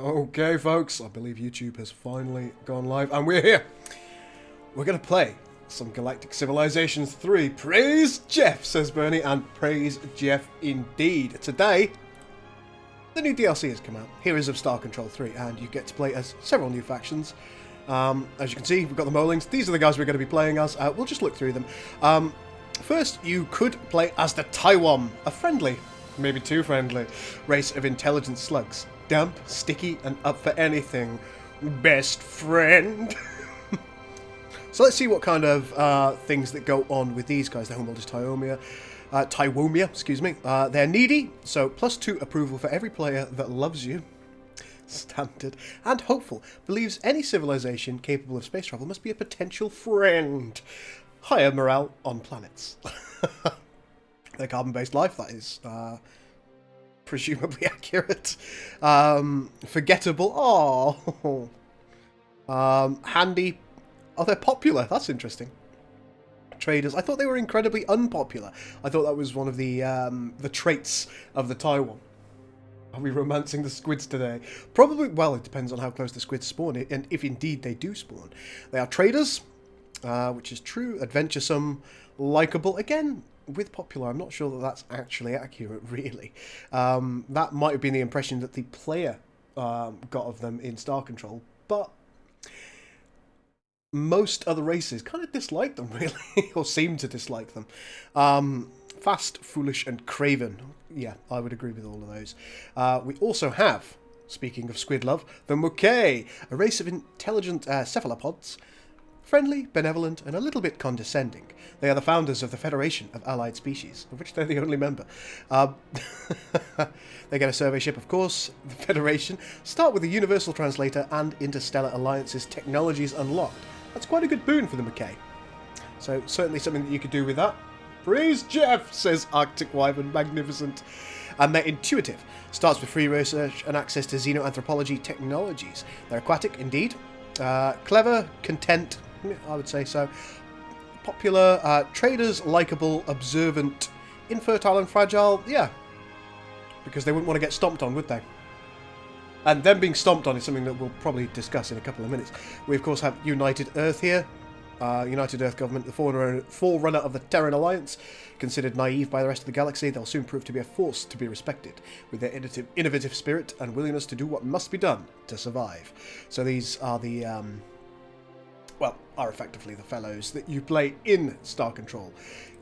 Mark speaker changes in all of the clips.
Speaker 1: Okay, folks, I believe YouTube has finally gone live, and we're here. We're going to play some Galactic Civilizations 3. Praise Jeff, says Bernie, and praise Jeff indeed. Today, the new DLC has come out, Heroes of Star Control 3, and you get to play as several new factions. As you can see, we've got the Mowlings. These are the guys we're going to be playing as. We'll just look through them. First, you could play as the Taiwan, a friendly, maybe too friendly, race of intelligent slugs. Damp, sticky, and up for anything. Best friend. So let's see what kind of things that go on with these guys. Their homeworld is Taiwomia, excuse me. They're needy, so +2 approval for every player that loves you. Standard. And hopeful. Believes any civilization capable of space travel must be a potential friend. Higher morale on planets. They're carbon-based life, that is presumably accurate. Forgettable. Oh. Handy. Oh, they're popular. That's interesting. Traders. I thought they were incredibly unpopular. I thought that was one of the traits of the Taiwan. Are we romancing the squids today? Probably. Well, it depends on how close the squids spawn, and if indeed they do spawn. They are traders, which is true. Adventuresome, likable. Again, with popular, I'm not sure that that's actually accurate, really. That might have been the impression that the player got of them in Star Control, but most other races kind of dislike them, really, or seem to dislike them. Fast, foolish, and craven. Yeah, I would agree with all of those. We also have, speaking of squid love, the Muke, a race of intelligent cephalopods. Friendly, benevolent, and a little bit condescending. They are the founders of the Federation of Allied Species, of which they're the only member. They get a survey ship, of course. The Federation start with the Universal Translator and Interstellar Alliance's technologies unlocked. That's quite a good boon for the Mackay. So, certainly something that you could do with that. Praise Jeff, says Arctic Wyvern, magnificent. And they're intuitive. Starts with free research and access to xenoanthropology technologies. They're aquatic, indeed. Clever, content, I would say so. Popular, traders, likeable, observant, infertile and fragile, yeah. Because they wouldn't want to get stomped on, would they? And them being stomped on is something that we'll probably discuss in a couple of minutes. We, of course, have United Earth here. United Earth government, the forerunner of the Terran Alliance. Considered naive by the rest of the galaxy, they'll soon prove to be a force to be respected, with their innovative spirit and willingness to do what must be done to survive. So these are the, are effectively the fellows that you play in Star Control.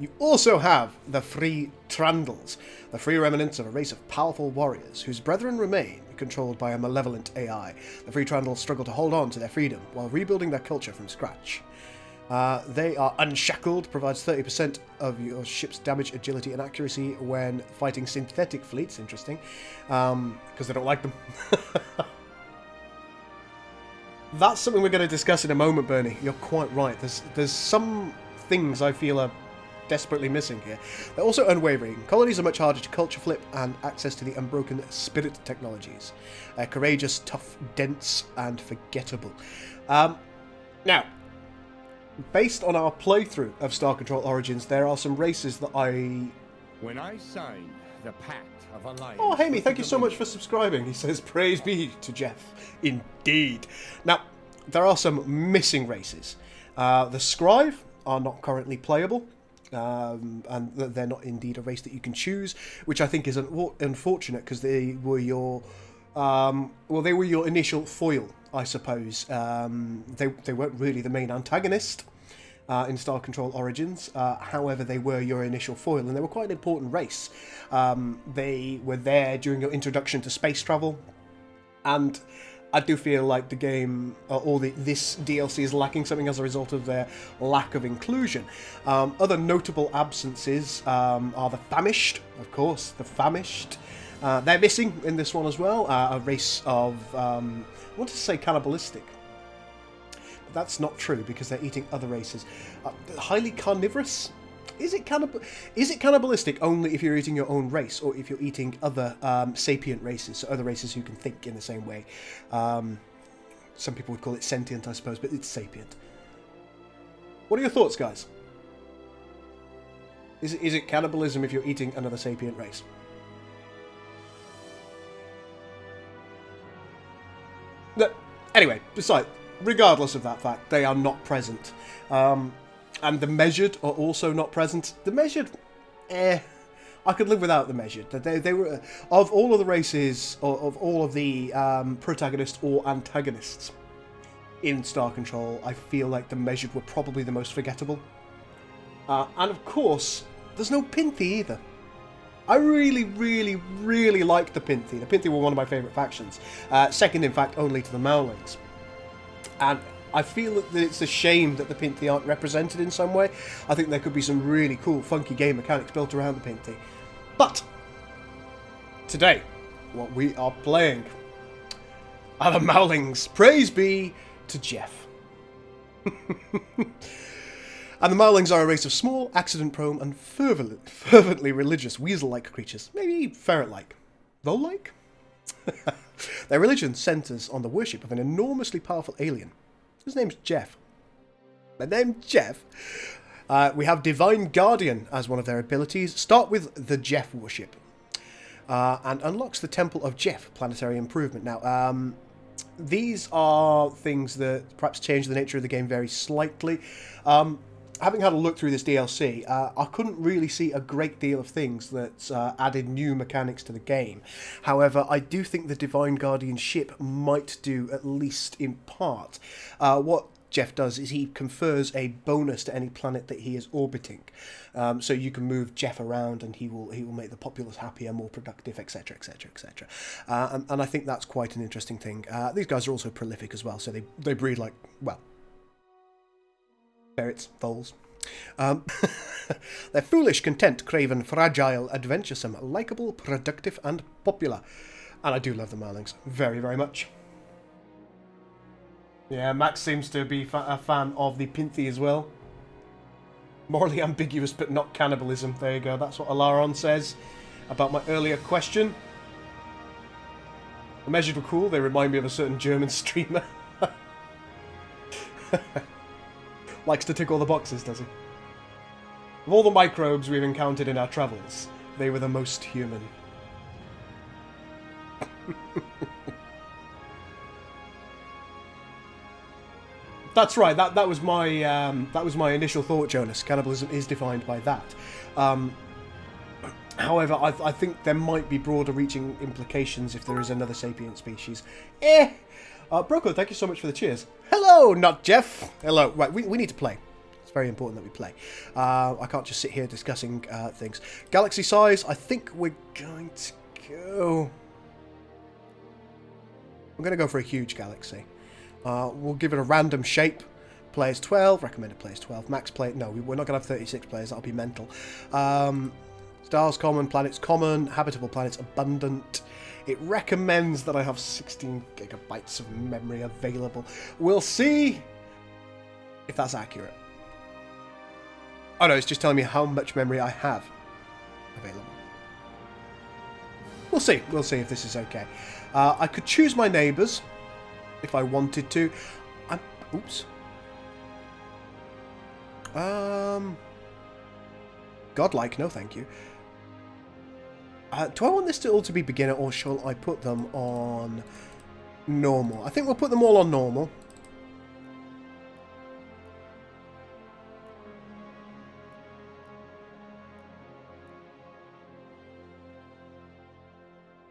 Speaker 1: You also have the Free Trandals, the free remnants of a race of powerful warriors, whose brethren remain controlled by a malevolent AI. The Free Trandals struggle to hold on to their freedom, while rebuilding their culture from scratch. They are unshackled, provides 30% of your ship's damage, agility, and accuracy when fighting synthetic fleets. Interesting, because they don't like them. That's something we're going to discuss in a moment, Bernie. You're quite right. There's some things I feel are desperately missing here. They're also unwavering. Colonies are much harder to culture flip, and access to the unbroken spirit technologies. Courageous, tough, dense, and forgettable. Now, based on our playthrough of Star Control Origins, there are some races that
Speaker 2: When I signed the Pact of Alliance...
Speaker 1: Oh, Hamey, thank you so much for subscribing. He says, praise be to Jeff. Indeed. Now, there are some missing races. The Scribe are not currently playable, and they're not indeed a race that you can choose, which I think is unfortunate, because they were your... they were your initial foil, I suppose. They weren't really the main antagonist in Star Control Origins. However, they were your initial foil, and they were quite an important race. They were there during your introduction to space travel, and I do feel like the game, this DLC is lacking something as a result of their lack of inclusion. Other notable absences are the Famished, of course, the Famished. They're missing in this one as well, a race of, I want to say cannibalistic, but that's not true because they're eating other races. Highly carnivorous? Is it cannibalistic only if you're eating your own race, or if you're eating other sapient races, so other races who can think in the same way? Some people would call it sentient, I suppose, but it's sapient. What are your thoughts, guys? Is it cannibalism if you're eating another sapient race? Anyway, regardless of that fact, they are not present. And the measured are also not present. The measured, I could live without the measured. They were, of all of the races, or of all of the protagonists or antagonists in Star Control, I feel like the measured were probably the most forgettable. And of course, there's no Pinthy either. I really, really, really liked the Pinthy. The Pinthy were one of my favourite factions. Second, in fact, only to the Mowlings. And I feel that it's a shame that the Pinthy aren't represented in some way. I think there could be some really cool, funky game mechanics built around the Pinthy. But today, what we are playing are the Mowlings. Praise be to Jeff. And the Mowlings are a race of small, accident-prone, and fervently religious weasel-like creatures. Maybe ferret-like. Vole-like? Their religion centres on the worship of an enormously powerful alien. His name's Jeff. Their name's Jeff. We have Divine Guardian as one of their abilities. Start with the Jeff worship. And unlocks the Temple of Jeff, planetary improvement. Now, these are things that perhaps change the nature of the game very slightly. Having had a look through this DLC, I couldn't really see a great deal of things that added new mechanics to the game. However, I do think the Divine Guardianship might do, at least in part. What Jeff does is he confers a bonus to any planet that he is orbiting. So you can move Jeff around and he will make the populace happier, more productive, etc, etc, etc. And I think that's quite an interesting thing. These guys are also prolific as well, so they breed like, well, ferrets, voles. They're foolish, content, craven, fragile, adventuresome, likeable, productive, and popular. And I do love the Mowlings very, very much. Yeah, Max seems to be a fan of the Pinthy as well. Morally ambiguous, but not cannibalism. There you go. That's what Alaron says about my earlier question. The measured were cool. They remind me of a certain German streamer. Likes to tick all the boxes, does he? Of all the microbes we've encountered in our travels, they were the most human. That's right. That was my initial thought, Jonas. Cannibalism is defined by that. However, I think there might be broader-reaching implications if there is another sapient species. Broco, thank you so much for the cheers. Hello, not Jeff. Hello. Right, we need to play. It's very important that we play. I can't just sit here discussing things. Galaxy size, I think we're going to go... I'm going to go for a huge galaxy. We'll give it a random shape. Players 12, recommended players 12. Max play... No, we're not going to have 36 players. That'll be mental. Stars common, planets common, habitable planets abundant. It recommends that I have 16 gigabytes of memory available. We'll see if that's accurate. Oh no, it's just telling me how much memory I have available. We'll see. We'll see if this is okay. I could choose my neighbours if I wanted to. Oops. Godlike, no thank you. Do I want this to all to be beginner, or shall I put them on normal? I think we'll put them all on normal.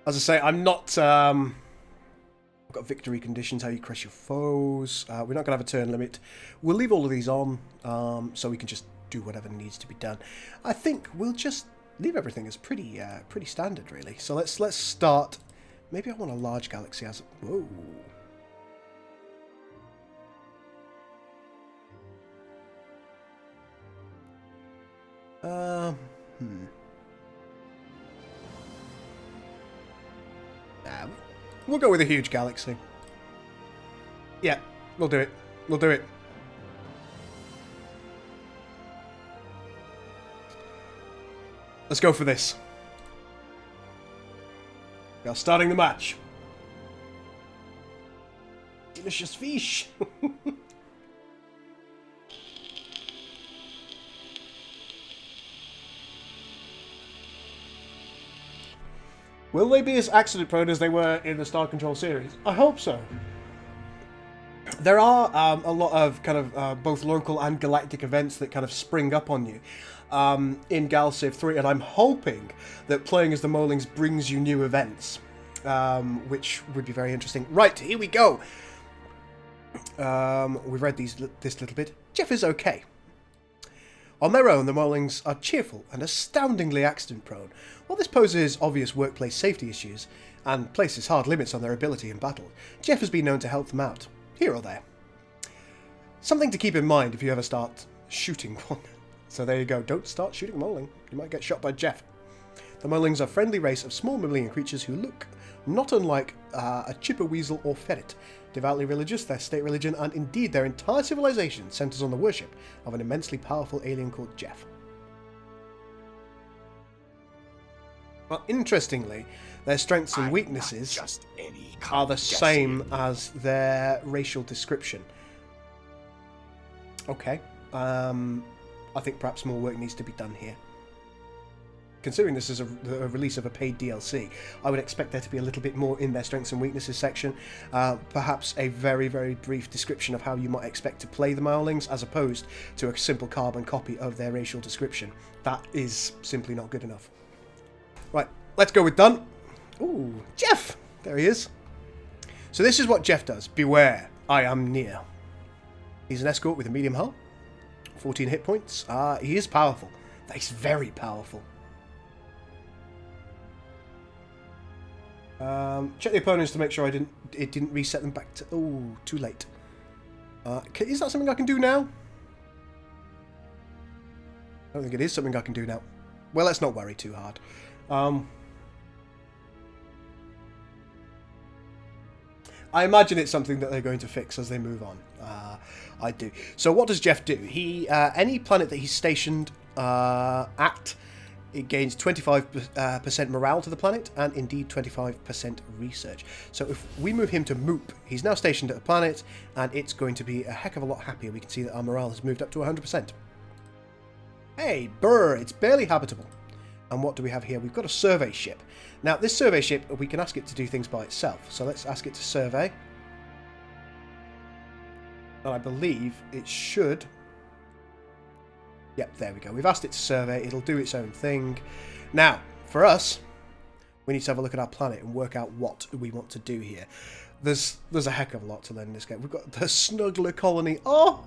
Speaker 1: As I say, I'm not... I've got victory conditions, how you crush your foes. We're not going to have a turn limit. We'll leave all of these on, so we can just do whatever needs to be done. I think we'll just leave everything as pretty standard, really. So let's start. Maybe I want a large galaxy as... Whoa. We'll go with a huge galaxy. Yeah, we'll do it. We'll do it. Let's go for this. We are starting the match. Delicious fish. Will they be as accident-prone as they were in the Star Control series? I hope so. There are a lot of kind of both local and galactic events that kind of spring up on you in Gal Civ 3, and I'm hoping that playing as the Mowlings brings you new events, which would be very interesting. Right, here we go. We've read this little bit. Jeff is okay. On their own, the Mowlings are cheerful and astoundingly accident-prone. While this poses obvious workplace safety issues and places hard limits on their ability in battle, Jeff has been known to help them out, here or there. Something to keep in mind if you ever start shooting one. So there you go, don't start shooting a Mowling. You might get shot by Jeff. The Mowlings are a friendly race of small mammalian creatures who look not unlike a chipper weasel or ferret. Devoutly religious, their state religion, and indeed their entire civilization, centers on the worship of an immensely powerful alien called Jeff. Well, interestingly, their strengths and weaknesses are the same as their racial description. Okay, I think perhaps more work needs to be done here. Considering this is a release of a paid DLC, I would expect there to be a little bit more in their strengths and weaknesses section. Perhaps a very, very brief description of how you might expect to play the Mowlings, as opposed to a simple carbon copy of their racial description. That is simply not good enough. Right, let's go with done. Ooh, Jeff! There he is. So this is what Jeff does. Beware, I am near. He's an escort with a medium hull. 14 hit points. He is powerful. He's very powerful. Check the opponents to make sure it didn't reset them back to... Oh, too late. Is that something I can do now? I don't think it is something I can do now. Well, let's not worry too hard. I imagine it's something that they're going to fix as they move on. I do. So what does Jeff do? He any planet that he's stationed at, it gains 25% morale to the planet, and indeed 25% research. So if we move him to Moop, he's now stationed at a planet, and it's going to be a heck of a lot happier. We can see that our morale has moved up to 100%. Hey, brr, it's barely habitable. And what do we have here? We've got a survey ship. Now, this survey ship, we can ask it to do things by itself. So let's ask it to survey. And I believe it should... Yep, there we go. We've asked it to survey. It'll do its own thing. Now, for us, we need to have a look at our planet and work out what we want to do here. There's a heck of a lot to learn in this game. We've got the Snuggler Colony. Oh!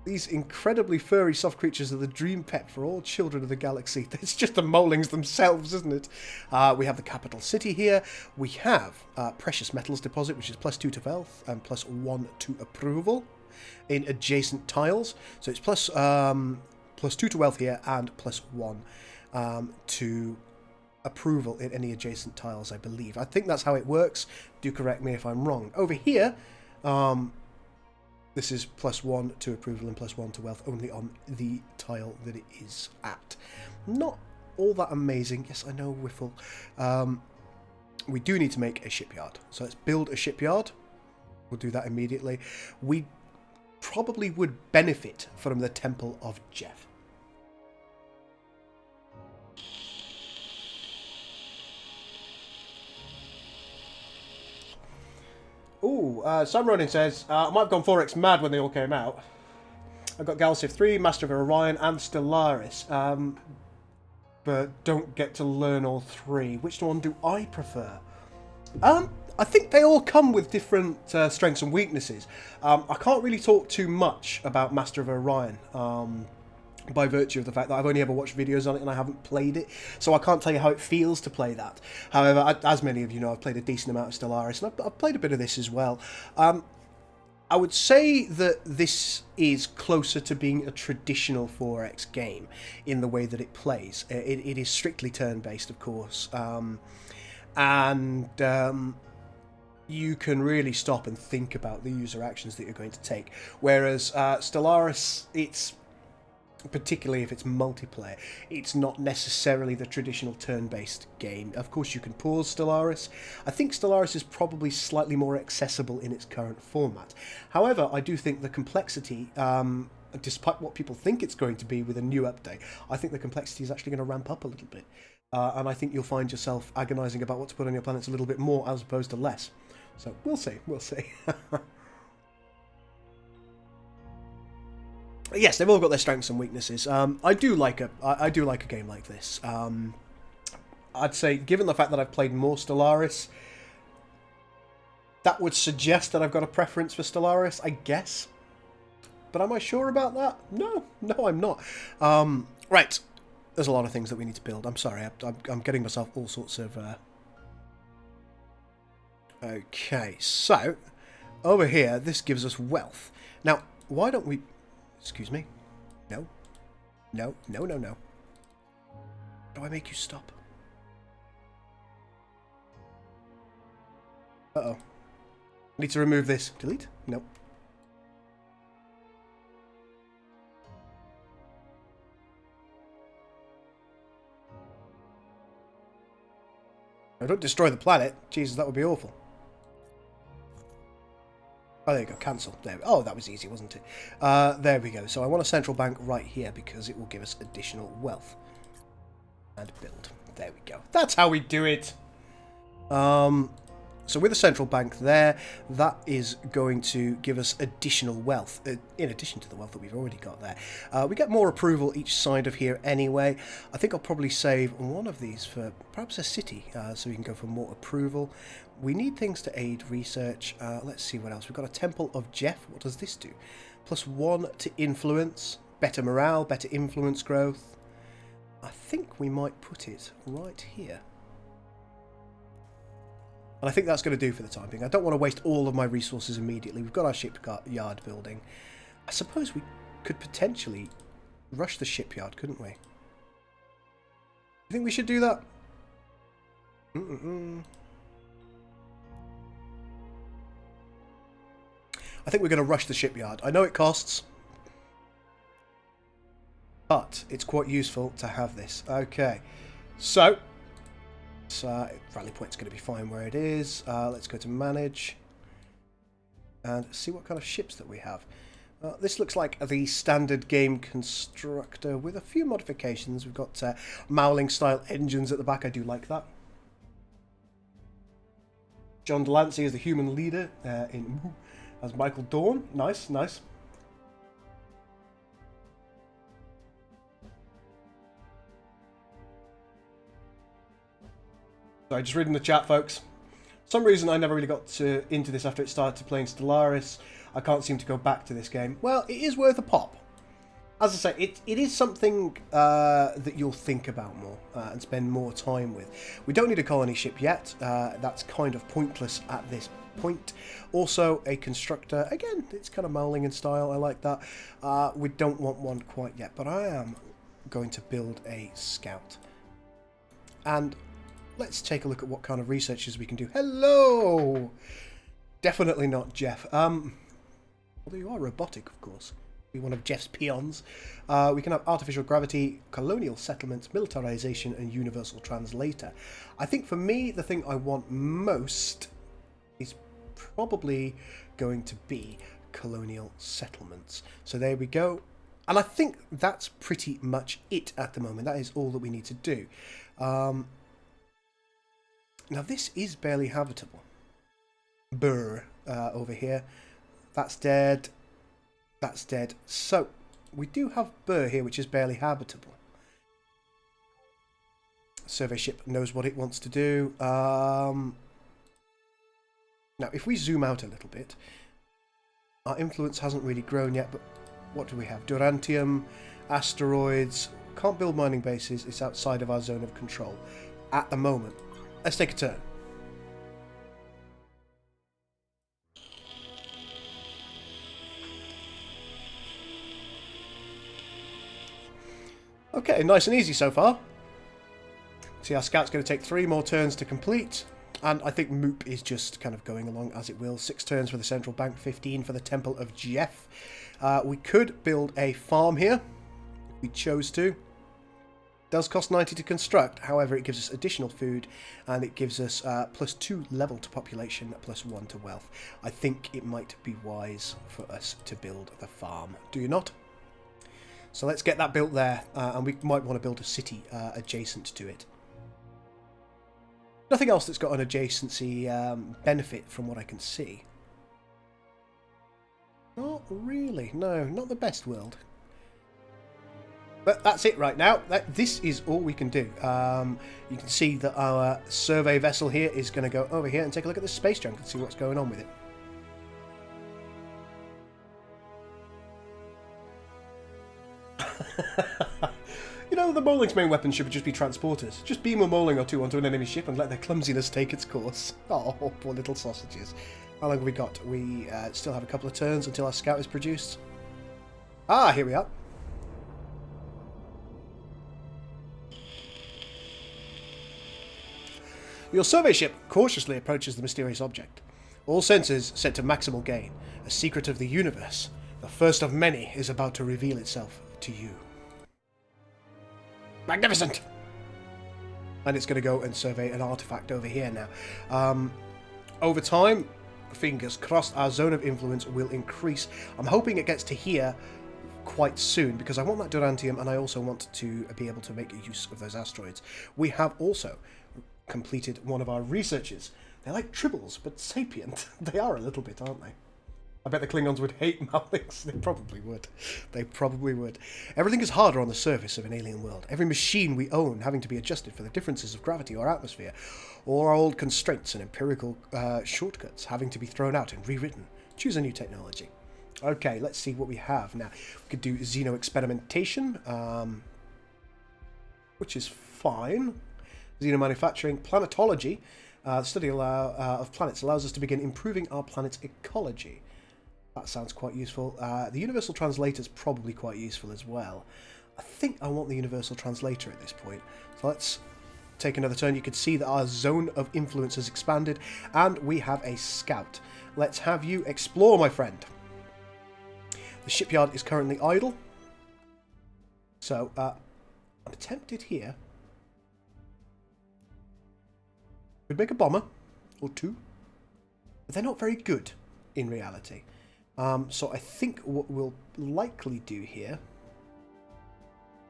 Speaker 1: These incredibly furry soft creatures are the dream pet for all children of the galaxy. It's just the Mowlings themselves, isn't it? We have the capital city here. We have precious metals deposit, which is +2 to wealth and +1 to approval in adjacent tiles. So it's +2 to wealth here and +1 to approval in any adjacent tiles, I believe. I think that's how it works. Do correct me if I'm wrong. Over here, this is +1 to approval and +1 to wealth only on the tile that it is at. Not all that amazing. Yes, I know, Whiffle. We do need to make a shipyard. So let's build a shipyard. We'll do that immediately. We probably would benefit from the Temple of Jeff. Ooh, Sam Ronin says, I might have gone 4x mad when they all came out. I've got Gal Civ 3, Master of Orion, and Stellaris. But don't get to learn all three. Which one do I prefer? I think they all come with different strengths and weaknesses. I can't really talk too much about Master of Orion. By virtue of the fact that I've only ever watched videos on it and I haven't played it, so I can't tell you how it feels to play that. However, as many of you know, I've played a decent amount of Stellaris, and I've played a bit of this as well. I would say that this is closer to being a traditional 4X game in the way that it plays. It is strictly turn-based, of course, and you can really stop and think about the user actions that you're going to take. Whereas Stellaris, it's... particularly if it's multiplayer, it's not necessarily the traditional turn-based game. Of course, you can pause Stellaris. I think Stellaris is probably slightly more accessible in its current format. However, I do think the complexity, despite what people think it's going to be with a new update, I think the complexity is actually going to ramp up a little bit. And I think you'll find yourself agonising about what to put on your planets a little bit more as opposed to less. So, we'll see, we'll see. Yes, they've all got their strengths and weaknesses. I do like a game like this. I'd say, given the fact that I've played more Stellaris, that would suggest that I've got a preference for Stellaris, I guess. But am I sure about that? No, I'm not. Right, there's a lot of things that we need to build. I'm sorry, I'm getting myself all sorts of... Okay, so, over here, this gives us wealth. Now, why don't we... Excuse me. No. No. How do I make you stop? Uh-oh. I need to remove this. Delete? No. No, don't destroy the planet. Jesus, that would be awful. Oh, there you go. Cancel. There. Oh, that was easy, wasn't it? There we go. So I want a central bank right here because it will give us additional wealth. And build. There we go. That's how we do it. So with a central bank there, that is going to give us additional wealth, in addition to the wealth that we've already got there. We get more approval each side of here anyway. I think I'll probably save one of these for perhaps a city, so we can go for more approval. We need things to aid research. Let's see what else. We've got a Temple of Jeff. What does this do? +1 to influence, better morale, better influence growth. I think we might put it right here. And I think that's going to do for the time being. I don't want to waste all of my resources immediately. We've got our shipyard building. I suppose we could potentially rush the shipyard, couldn't we? You think we should do that? I think we're going to rush the shipyard. I know it costs, but it's quite useful to have this. Okay, so... rally point's going to be fine where it is. Let's go to manage and see what kind of ships that we have. This looks like the standard game constructor with a few modifications. We've got Mowling style engines at the back. I do like that. John Delancey is the human leader as Michael Dawn. Nice. Sorry, just reading the chat, folks. For some reason I never really got into this after it started playing Stellaris. I can't seem to go back to this game. Well, it is worth a pop. As I say, it is something that you'll think about more and spend more time with. We don't need a colony ship yet. That's kind of pointless at this point. Also, a constructor. Again, it's kind of Mowling in style. I like that. We don't want one quite yet, but I am going to build a scout. And... let's take a look at what kind of researches we can do. Hello! Definitely not Jeff. Although you are robotic, of course. Be one of Jeff's peons. We can have artificial gravity, colonial settlements, militarization, and universal translator. I think for me, the thing I want most is probably going to be colonial settlements. So there we go. And I think that's pretty much it at the moment. That is all that we need to do. Now this is barely habitable. Burr over here. That's dead. That's dead. So we do have Burr here, which is barely habitable. Survey ship knows what it wants to do. Now if we zoom out a little bit, our influence hasn't really grown yet, but what do we have? Durantium, asteroids. Can't build mining bases. It's outside of our zone of control at the moment. Let's take a turn. Okay, nice and easy so far. See, our scout's going to take 3 more turns to complete. And I think Moop is just kind of going along as it will. 6 turns for the central bank, 15 for the Temple of Jeff. We could build a farm here if we chose to. Does cost 90 to construct, however it gives us additional food and it gives us +2 level to population, +1 to wealth. I think it might be wise for us to build the farm. Do you not? So let's get that built there, and we might want to build a city adjacent to it. Nothing else that's got an adjacency benefit from what I can see. Not really, no, not the best world. But that's it right now. This is all we can do. You can see that our survey vessel here is going to go over here and take a look at the space junk and see what's going on with it. You know, the Mowlings' main weapon should just be transporters. Just beam a Mowling or two onto an enemy ship and let their clumsiness take its course. Oh, poor little sausages. How long have we got? We still have a couple of turns until our scout is produced. Ah, here we are. Your survey ship cautiously approaches the mysterious object. All sensors set to maximal gain. A secret of the universe, the first of many, is about to reveal itself to you. Magnificent! And it's going to go and survey an artifact over here now. Over time, fingers crossed, our zone of influence will increase. I'm hoping it gets to here quite soon, because I want that Durantium, and I also want to be able to make use of those asteroids. We have also completed one of our researches. They're like tribbles, but sapient. They are a little bit, aren't they? I bet the Klingons would hate Mowlings. They probably would. They probably would. Everything is harder on the surface of an alien world. Every machine we own having to be adjusted for the differences of gravity or atmosphere, all our old constraints and empirical shortcuts having to be thrown out and rewritten. Choose a new technology. Okay, let's see what we have. Now, we could do xenoexperimentation, which is fine. Xenomanufacturing, planetology, the study of planets allows us to begin improving our planet's ecology. That sounds quite useful. The Universal Translator is probably quite useful as well. I think I want the Universal Translator at this point. So let's take another turn. You can see that our zone of influence has expanded, and we have a scout. Let's have you explore, my friend. The shipyard is currently idle. So, I'm tempted here. We'd make a bomber, or two, but they're not very good in reality. So I think what we'll likely do here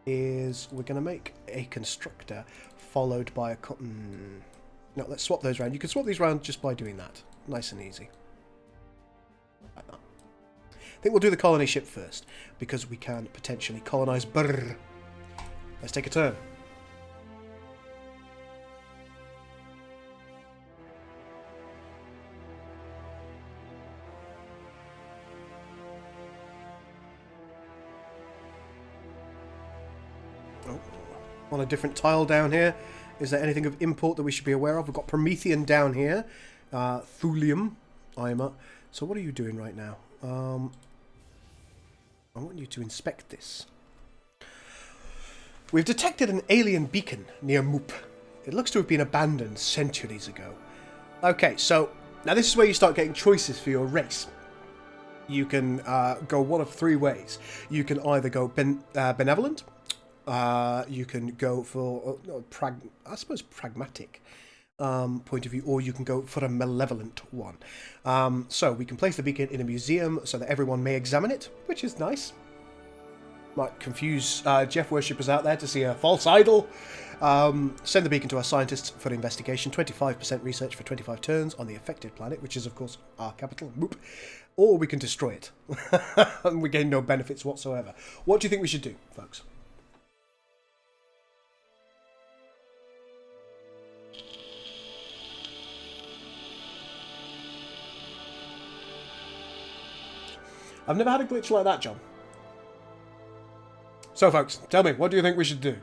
Speaker 1: is we're going to make a constructor followed by a... No, let's swap those around. You can swap these around just by doing that. Nice and easy. Like that. I think we'll do the colony ship first, because we can potentially colonize Brrr. Let's take a turn. On a different tile down here. Is there anything of import that we should be aware of? We've got Promethean down here. Thulium. So what are you doing right now? I want you to inspect this. We've detected an alien beacon near Moop. It looks to have been abandoned centuries ago. Okay, so now this is where you start getting choices for your race. You can go one of three ways. You can either go benevolent, you can go for pragmatic point of view, or you can go for a malevolent one. So we can place the beacon in a museum so that everyone may examine it, which is nice. Might confuse Jeff worshippers out there to see a false idol. Send the beacon to our scientists for investigation. 25% research for 25 turns on the affected planet, which is of course our capital. Whoop. Or we can destroy it, and we gain no benefits whatsoever. What do you think we should do, folks? I've never had a glitch like that, John. So, folks, tell me, what do you think we should do?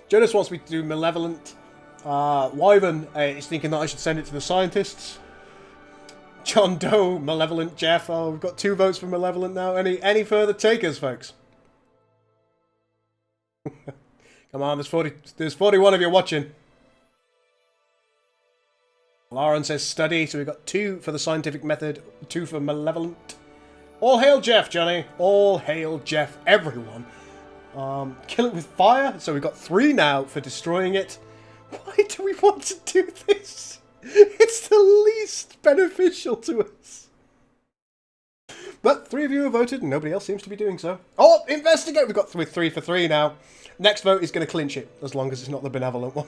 Speaker 1: Jonas wants me to do malevolent. Wyvern is thinking that I should send it to the scientists. John Doe, malevolent. Jeff, oh, we've got 2 votes for malevolent now. Any further takers, folks? Come on, there's 41 of you watching. Lauren says study, so we've got 2 for the scientific method, 2 for malevolent. All hail Jeff, Johnny. All hail Jeff, everyone. Kill it with fire, so we've got 3 now for destroying it. Why do we want to do this? It's the least beneficial to us. But 3 of you have voted, and nobody else seems to be doing so. Oh, investigate! We've got 3 for 3 now. Next vote is going to clinch it, as long as it's not the benevolent one.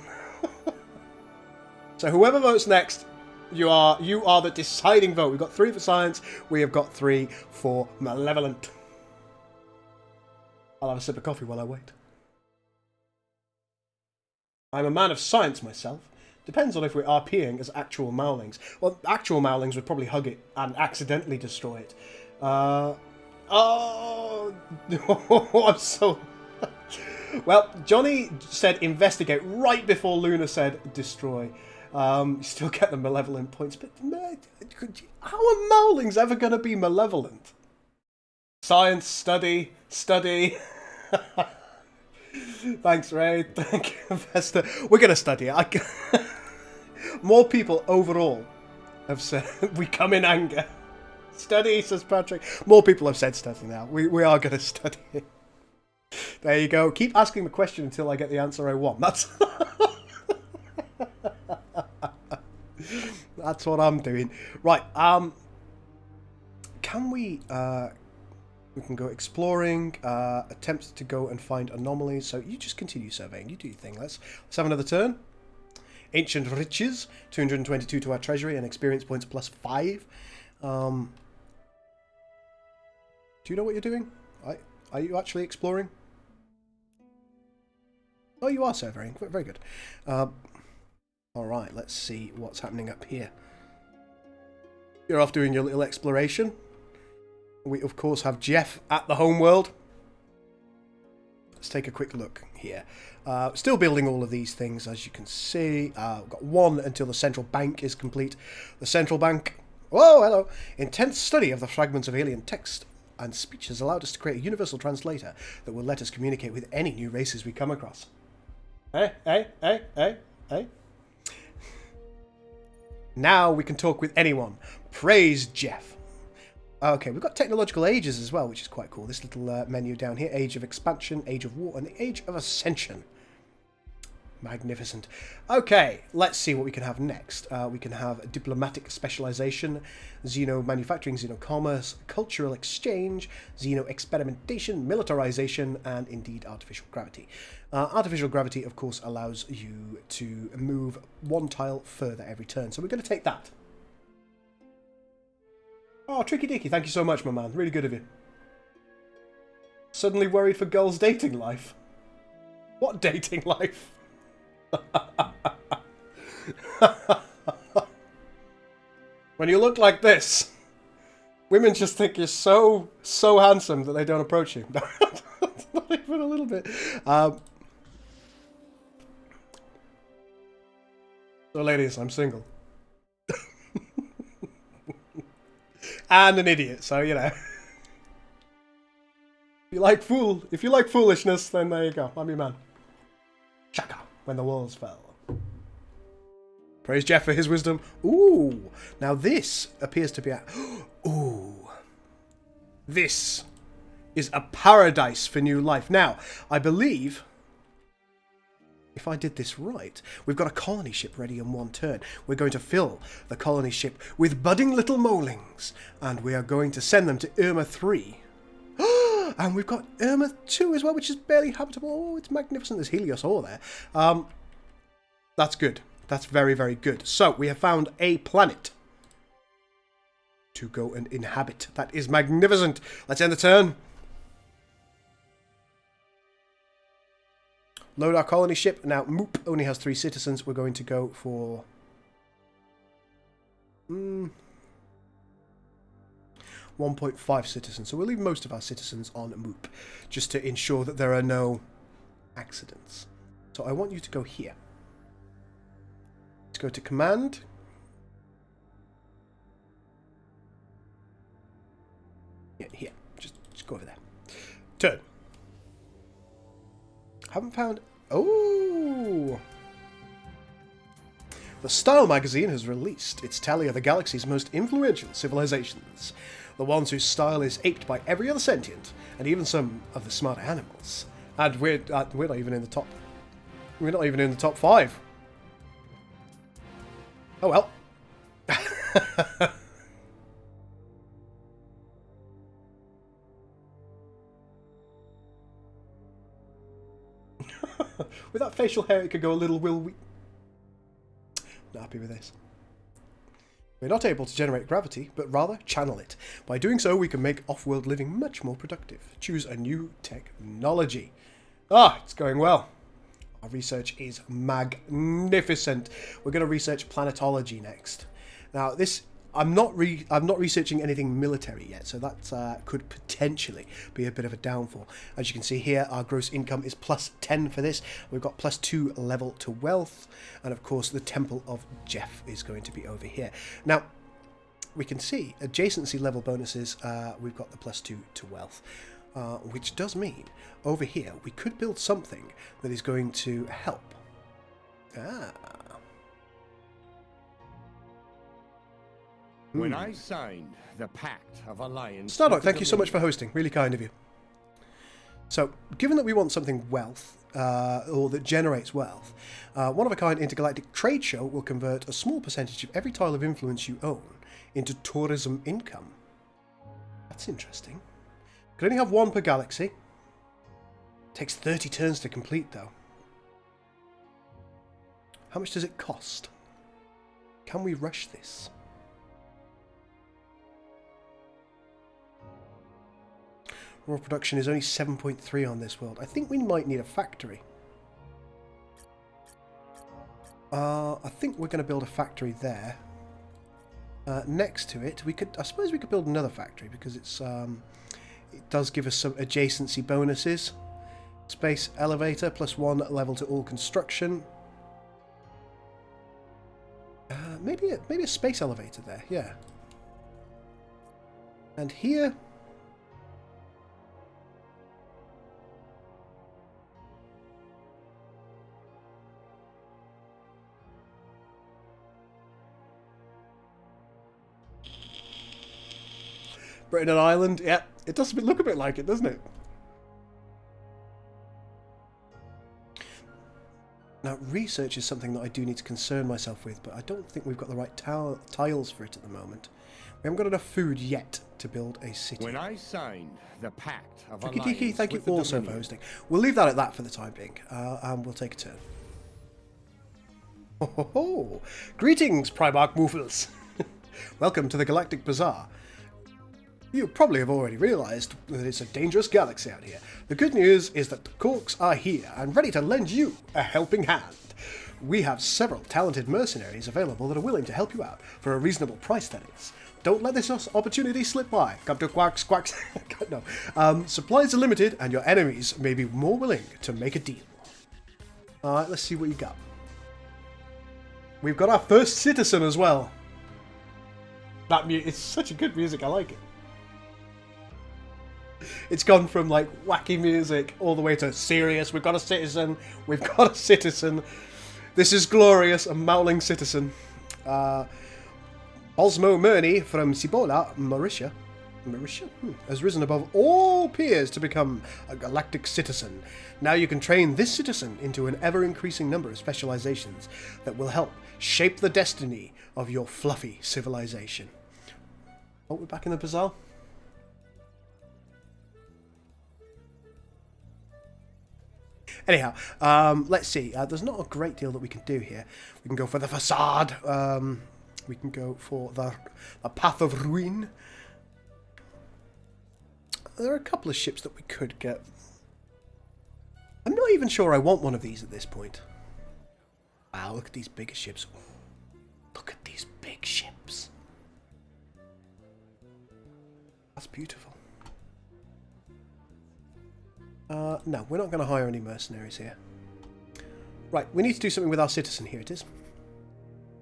Speaker 1: So whoever votes next, you are the deciding vote. We've got 3 for science. We have got 3 for malevolent. I'll have a sip of coffee while I wait. I'm a man of science myself. Depends on if we're RPing as actual Mowlings. Well, actual Mowlings would probably hug it and accidentally destroy it. Oh, I'm so... Well, Johnny said investigate right before Luna said destroy. You still get the malevolent points, but how are Mowlings ever going to be malevolent? Science, study. Thanks, Ray. Thank you, Vesta. We're going to study it. More people overall have said we come in anger. Study, says Patrick. More people have said study now. We are going to study it. There you go. Keep asking the question until I get the answer I want. That's what I'm doing. Right. Can we can go exploring, attempt to go and find anomalies. So you just continue surveying. You do your thing. Let's have another turn. Ancient riches, 222 to our treasury, and experience points +5. Do you know what you're doing? Are you actually exploring? Oh, you are surveying. Very good. Alright, let's see what's happening up here. You're off doing your little exploration. We, of course, have Jeff at the homeworld. Let's take a quick look here. Still building all of these things, as you can see. We've got 1 until the central bank is complete. The central bank... Whoa, hello! Intense study of the fragments of alien text and speech has allowed us to create a universal translator that will let us communicate with any new races we come across. Hey. Now we can talk with anyone. Praise Jeff. Okay, we've got technological ages as well, which is quite cool. This little menu down here. Age of Expansion, Age of War, and the Age of Ascension. Magnificent. Okay, let's see what we can have next. We can have Diplomatic Specialization, Xeno Manufacturing, Xeno Commerce, Cultural Exchange, Xeno Experimentation, Militarization, and indeed Artificial Gravity. Artificial Gravity, of course, allows you to move 1 tile further every turn, so we're going to take that. Oh, Tricky Dicky, thank you so much, my man. Really good of you. Suddenly worried for girls' dating life. What dating life? When you look like this, women just think you're so handsome that they don't approach you. Not even a little bit. So, ladies, I'm single. And an idiot, so, you know. If you like foolishness, then there you go. I'm your man. Shaka, when the walls fell. Praise Jeff for his wisdom. Ooh, now this appears to be a... Ooh. This is a paradise for new life. Now, I believe... If I did this right, we've got a colony ship ready in 1 turn. We're going to fill the colony ship with budding little Mowlings, and we are going to send them to Irma 3. And we've got Irma 2 as well, which is barely habitable. Oh, it's magnificent. There's Helios ore there. That's good. That's very, very good. So, we have found a planet to go and inhabit. That is magnificent. Let's end the turn. Load our colony ship. Now, Moop only has 3 citizens. We're going to go for... 1.5 citizens. So we'll leave most of our citizens on Moop, just to ensure that there are no accidents. So I want you to go here. Let's go to command. Yeah, here. Just go over there. Turn. Haven't found... Oh! The Style magazine has released its tally of the galaxy's most influential civilizations. The ones whose style is aped by every other sentient, and even some of the smarter animals. And we're not even in the top... We're not even in the top 5. Oh well. With that facial hair, it could go a little will we... Not happy with this. We're not able to generate gravity, but rather channel it. By doing so, we can make off-world living much more productive. Choose a new technology. Ah, it's going well. Our research is magnificent. We're going to research planetology next. Now, this I'm not researching anything military yet, so that could potentially be a bit of a downfall. As you can see here, our gross income is plus 10 for this. We've got plus 2 level to wealth, and of course the Temple of Jeff is going to be over here. Now, we can see adjacency level bonuses. We've got the plus 2 to wealth, which does mean over here we could build something that is going to help.
Speaker 2: When I signed the Pact of Alliance...
Speaker 1: Stardock, thank you so much for hosting. Really kind of you. So, given that we want something wealth, or that generates wealth, one-of-a-kind intergalactic trade show will convert a small percentage of every tile of influence you own into tourism income. That's interesting. Could only have one per galaxy. Takes 30 turns to complete, though. How much does it cost? Can we rush this? Raw production is only 7.3 on this world. I think we might need a factory. I think we're going to build a factory there. Next to it, I suppose we could build another factory because it does give us some adjacency bonuses. Space elevator, plus 1 level to all construction. Maybe a space elevator there, yeah. And here... Britain and Ireland, yeah, it does look a bit like it, doesn't it? Now, research is something that I do need to concern myself with, but I don't think we've got the right tiles for it at the moment. We haven't got enough food yet to build a city.
Speaker 2: When I signed the Pact of
Speaker 1: Tiki,
Speaker 2: Alliance,
Speaker 1: thank you also for hosting. We'll leave that at that for the time being, and we'll take a turn. Ho ho ho! Greetings, Primarch Woofles! Welcome to the Galactic Bazaar. You probably have already realised that it's a dangerous galaxy out here. The good news is that the Corks are here and ready to lend you a helping hand. We have several talented mercenaries available that are willing to help you out for a reasonable price, that is. Don't let this opportunity slip by. Come to Quacks. No. Supplies are limited and your enemies may be more willing to make a deal. Alright, let's see what you got. We've got our first citizen as well. It's such a good music, I like it. It's gone from like wacky music all the way to serious. We've got a citizen. We've got a citizen. This is glorious. A Mowling citizen. Osmo Murney from Cibola, Mauritius, has risen above all peers to become a galactic citizen. Now you can train this citizen into an ever-increasing number of specializations that will help shape the destiny of your fluffy civilization. Oh, we're back in the bazaar. Anyhow, let's see. There's not a great deal that we can do here. We can go for the facade. We can go for the path of ruin. There are a couple of ships that we could get. I'm not even sure I want one of these at this point. Wow, look at these bigger ships. Look at these big ships. That's beautiful. No, we're not going to hire any mercenaries here. Right, we need to do something with our citizen. Here it is.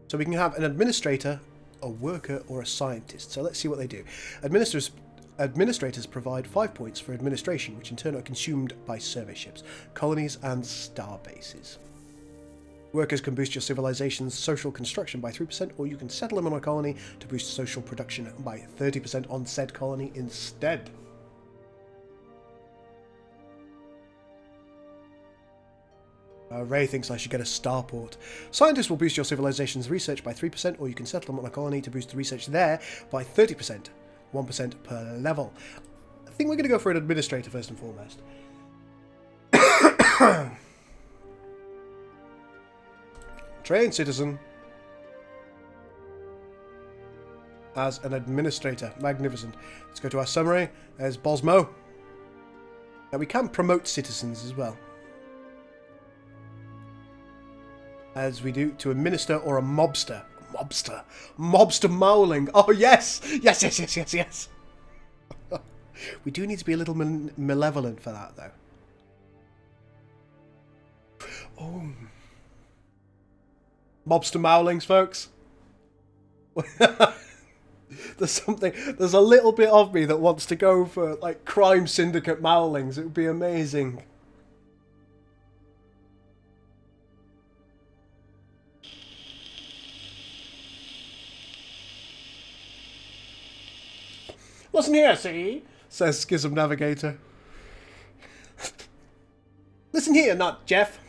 Speaker 1: So we can have an administrator, a worker, or a scientist. So let's see what they do. Administrators provide 5 points for administration, which in turn are consumed by survey ships, colonies, and star bases. Workers can boost your civilization's social construction by 3%, or you can settle them on a colony to boost social production by 30% on said colony instead. Ray thinks I should get a starport. Scientists will boost your civilization's research by 3%, or you can settle them on a colony to boost the research there by 30%, 1% per level. I think we're going to go for an administrator first and foremost. Train citizen. as an administrator. Magnificent. Let's go to our summary. There's Bosmo. Now we can promote citizens as well. As we do to a minister or a mobster. Mobster. Mobster Mowling. Oh, yes. Yes, yes, yes, yes, yes. We do need to be a little malevolent for that, though. Oh. Mobster Mowlings, folks. There's a little bit of me that wants to go for, like, crime syndicate Mowlings. It would be amazing. Listen here, see? Says Schism Navigator. Listen here, not Jeff.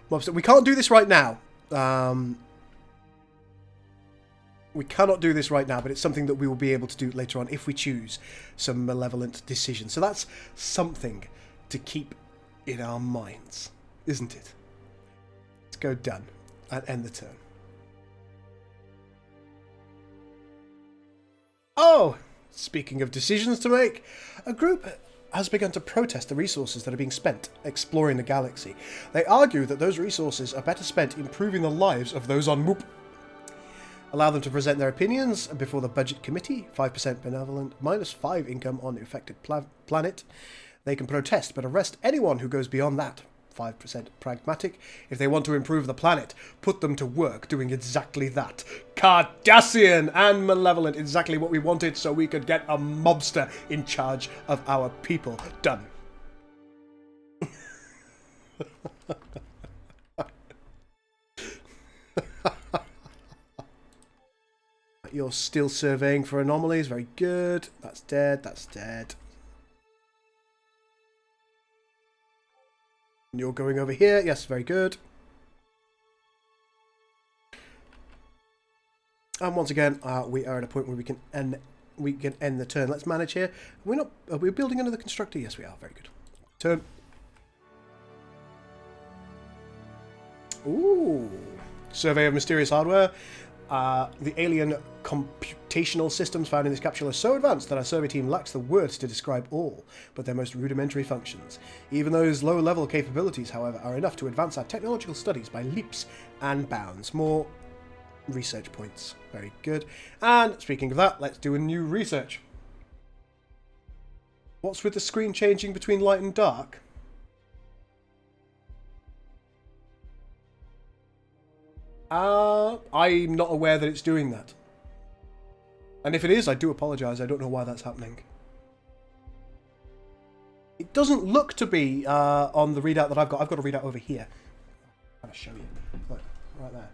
Speaker 1: We can't do this right now. We cannot do this right now, but it's something that we will be able to do later on if we choose some malevolent decision. So that's something to keep in our minds, isn't it? Let's go done and end the turn. Oh, speaking of decisions to make, a group has begun to protest the resources that are being spent exploring the galaxy. They argue that those resources are better spent improving the lives of those on Moop. Allow them to present their opinions before the budget committee, 5% benevolent, -5 income on the affected planet. They can protest, but arrest anyone who goes beyond that, 5% pragmatic. If they want to improve the planet, put them to work doing exactly that. Cardassian and malevolent, exactly what we wanted, so we could get a mobster in charge of our people. Done. You're still surveying for anomalies. Very good. That's dead. That's dead. And you're going over here. Yes, very good. And once again, we are at a point where we can end the turn. Let's manage here. Are we building another constructor? Yes, we are. Very good. Turn. Ooh. Survey of mysterious hardware. The alien computational systems found in this capsule are so advanced that our survey team lacks the words to describe all but their most rudimentary functions. Even those low-level capabilities, however, are enough to advance our technological studies by leaps and bounds. More research points. Very good. And speaking of that, let's do a new research. What's with the screen changing between light and dark? I'm not aware that it's doing that. And if it is, I do apologise. I don't know why that's happening. It doesn't look to be on the readout that I've got. I've got a readout over here. I'm going to show you. Look, right there.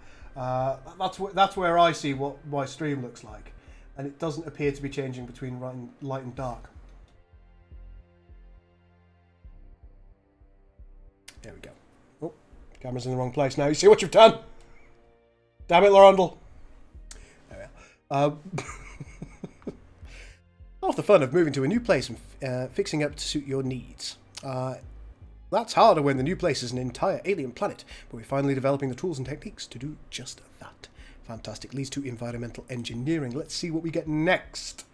Speaker 1: That's where I see what my stream looks like. And it doesn't appear to be changing between light and dark. There we go. Oh, camera's in the wrong place now. You see what you've done? Damn it, Lorandle. There we are. Half the fun of moving to a new place and fixing up to suit your needs. That's harder when the new place is an entire alien planet, but we're finally developing the tools and techniques to do just that. Fantastic. Leads to environmental engineering. Let's see what we get next.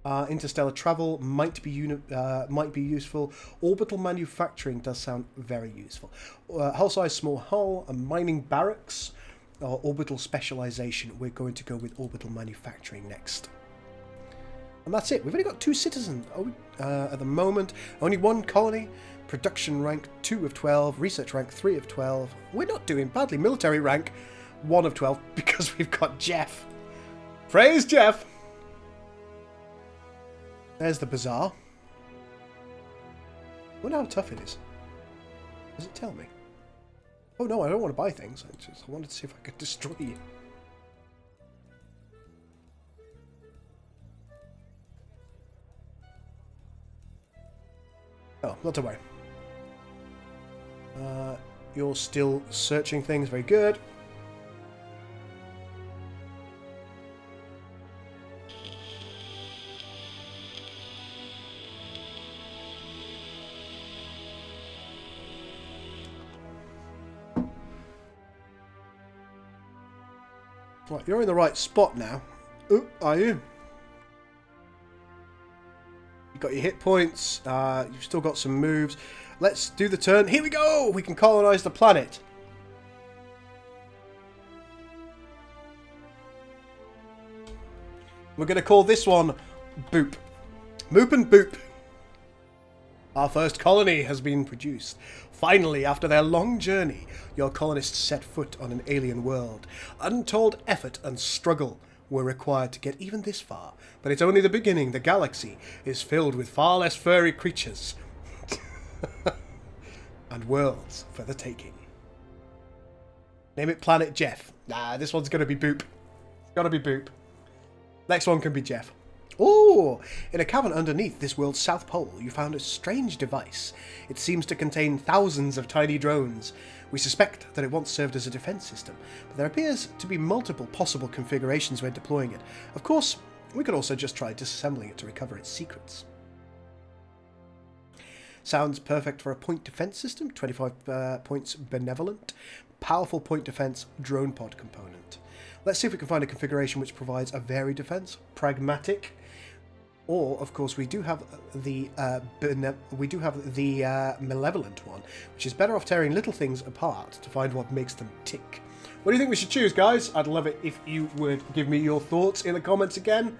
Speaker 1: Interstellar travel might be useful. Orbital manufacturing does sound very useful. Hull size, small hull, a mining barracks, or orbital specialization. We're going to go with orbital manufacturing next. And that's it. We've only got 2 citizens at the moment. Only 1 colony. Production rank 2 of 12. Research rank 3 of 12. We're not doing badly. Military rank 1 of 12 because we've got Jeff. Praise Jeff. There's the bazaar. I wonder how tough it is. Does it tell me? Oh no, I don't want to buy things. I wanted to see if I could destroy you. Oh, not to worry. You're still searching things. Very good. Right, you're in the right spot now. Ooh, are you? You've got your hit points. You've still got some moves. Let's do the turn. Here we go! We can colonize the planet. We're going to call this one Boop. Moop and Boop. Our first colony has been produced. Finally, after their long journey, your colonists set foot on an alien world. Untold effort and struggle were required to get even this far. But it's only the beginning. The galaxy is filled with far less furry creatures. And worlds for the taking. Name it Planet Jeff. Nah, this one's going to be Boop. It's got to be Boop. Next one can be Jeff. Oh, in a cavern underneath this world's south pole, you found a strange device. It seems to contain thousands of tiny drones. We suspect that it once served as a defense system, but there appears to be multiple possible configurations when deploying it. Of course, we could also just try disassembling it to recover its secrets. Sounds perfect for a point defense system, 25 points benevolent, powerful point defense drone pod component. Let's see if we can find a configuration which provides a varied defense, pragmatic, or of course we do have the malevolent one, which is better off tearing little things apart to find what makes them tick. What do you think we should choose, guys? I'd love it if you would give me your thoughts in the comments again.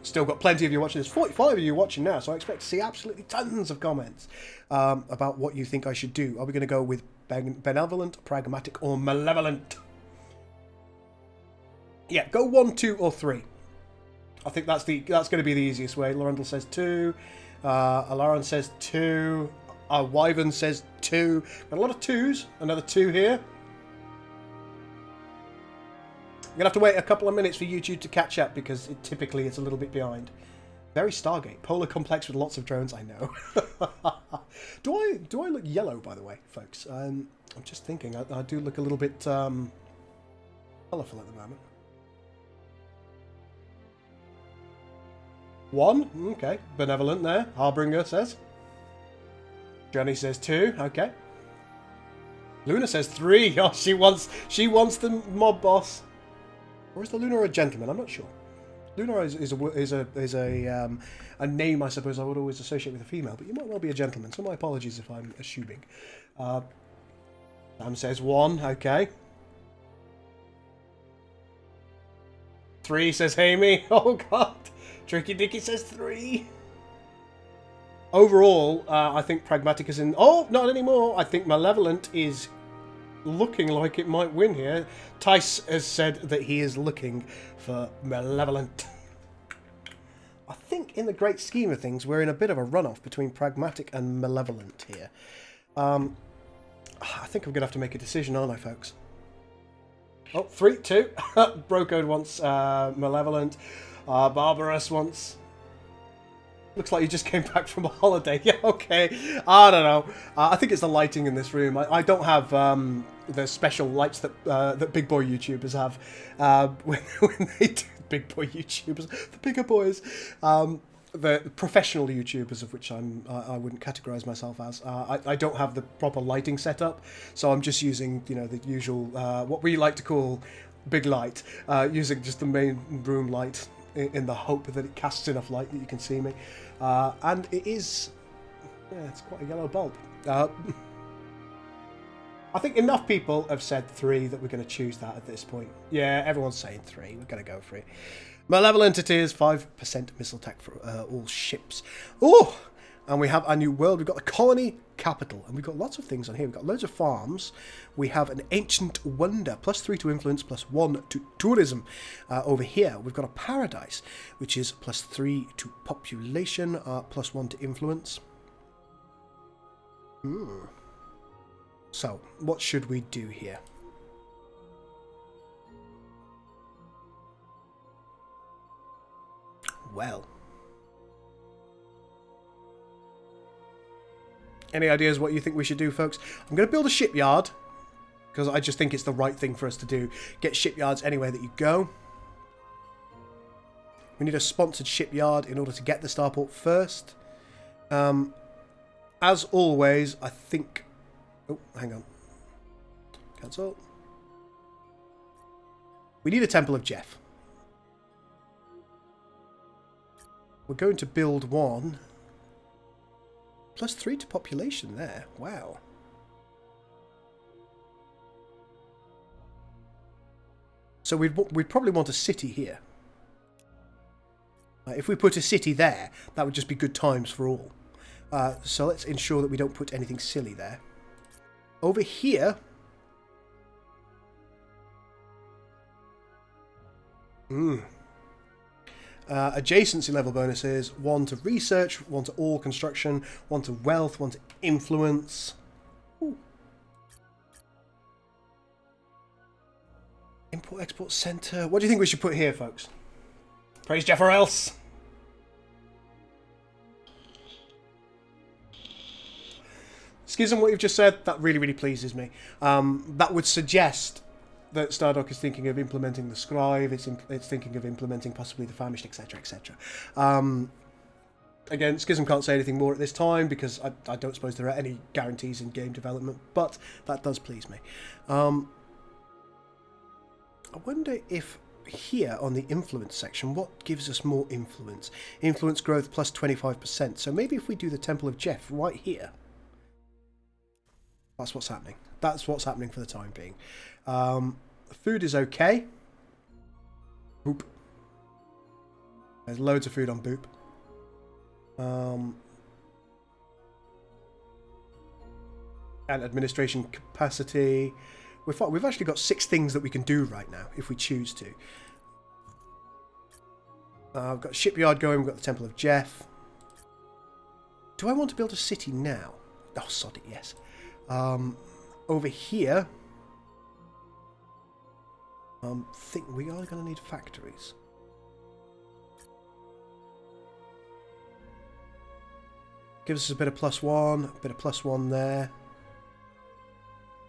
Speaker 1: Still got plenty of you watching. There's 45 of you watching now, so I expect to see absolutely tons of comments about what you think I should do. Are we going to go with benevolent, pragmatic, or malevolent? Yeah, go 1, 2, or 3. I think that's going to be the easiest way. Lorendal says 2. Alaran says 2. Wyvern says 2. Got a lot of 2s. Another 2 here. You're going to have to wait a couple of minutes for YouTube to catch up because typically it's a little bit behind. Very Stargate. Polar complex with lots of drones, I know. Do I look yellow, by the way, folks? I'm just thinking. I do look a little bit colourful at the moment. 1. Okay. Benevolent there. Harbinger says. Johnny says 2. Okay. Luna says 3. Oh, she wants the mob boss. Or is the Luna a gentleman? I'm not sure. Luna is a name I suppose I would always associate with a female, but you might well be a gentleman, so my apologies if I'm assuming. Sam says 1, okay. 3 says Amy. Oh god. Tricky Dicky says 3. Overall, I think Pragmatic is in... Oh, not anymore. I think Malevolent is looking like it might win here. Tice has said that he is looking for Malevolent. I think in the great scheme of things, we're in a bit of a runoff between Pragmatic and Malevolent here. I think I'm going to have to make a decision, aren't I, folks? Oh, 3, 2. Brocode wants Malevolent. Barbarous wants... Looks like you just came back from a holiday. Yeah, okay. I don't know. I think it's the lighting in this room. I don't have the special lights that that big boy YouTubers have when they do big boy YouTubers, the bigger boys, the professional YouTubers, of which I wouldn't categorise myself as. I don't have the proper lighting setup, so I'm just using the usual what we like to call big light, using just the main room light. In the hope that it casts enough light that you can see me. And it is... Yeah, it's quite a yellow bulb. I think enough people have said 3 that we're going to choose that at this point. Yeah, everyone's saying 3. We're going to go for it. Malevolent it is. 5% missile attack for all ships. Oh! And we have a new world. We've got the colony capital. And we've got lots of things on here. We've got loads of farms. We have an ancient wonder. +3 to influence, +1 to tourism. Over here, we've got a paradise, which is +3 to population, +1 to influence. So, what should we do here? Well... Any ideas what you think we should do, folks? I'm going to build a shipyard, because I just think it's the right thing for us to do. Get shipyards anywhere that you go. We need a sponsored shipyard in order to get the starport first. As always, I think... Oh, hang on. Cancel. We need a Temple of Jeff. We're going to build one. +3 to population there. Wow. So we'd probably want a city here. If we put a city there, that would just be good times for all. So let's ensure that we don't put anything silly there. Over here... adjacency level bonuses. 1 to research, 1 to all construction, 1 to wealth, 1 to influence. Ooh. Import-export center. What do you think we should put here, folks? Praise Jeff or else. Schism, what you've just said, that really, really pleases me. That would suggest that Stardock is thinking of implementing the Scribe, it's thinking of implementing possibly the Famished, etc., etc. Again, Schism can't say anything more at this time because I don't suppose there are any guarantees in game development, but that does please me. I wonder if here on the influence section, what gives us more influence? Influence growth plus 25%. So maybe if we do the Temple of Jeff right here. That's what's happening. That's what's happening for the time being. Food is okay. Boop. There's loads of food on Boop. And administration capacity. We've actually got 6 things that we can do right now, if we choose to. I've got Shipyard going, we've got the Temple of Jeff. Do I want to build a city now? Oh, sod it, yes. Over here... think we are going to need factories. Gives us a bit of +1, a bit of +1 there.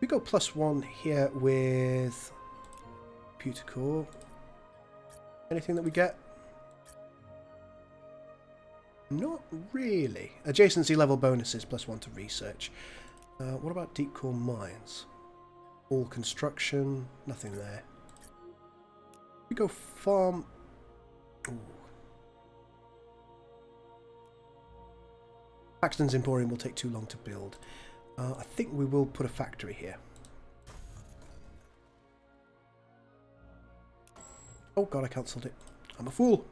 Speaker 1: We go +1 here with computer core. Anything that we get? Not really. Adjacency level bonuses +1 to research. What about deep core mines? All construction, nothing there. We go farm. Ooh. Paxton's Emporium will take too long to build. I think we will put a factory here. Oh god, I cancelled it. I'm a fool.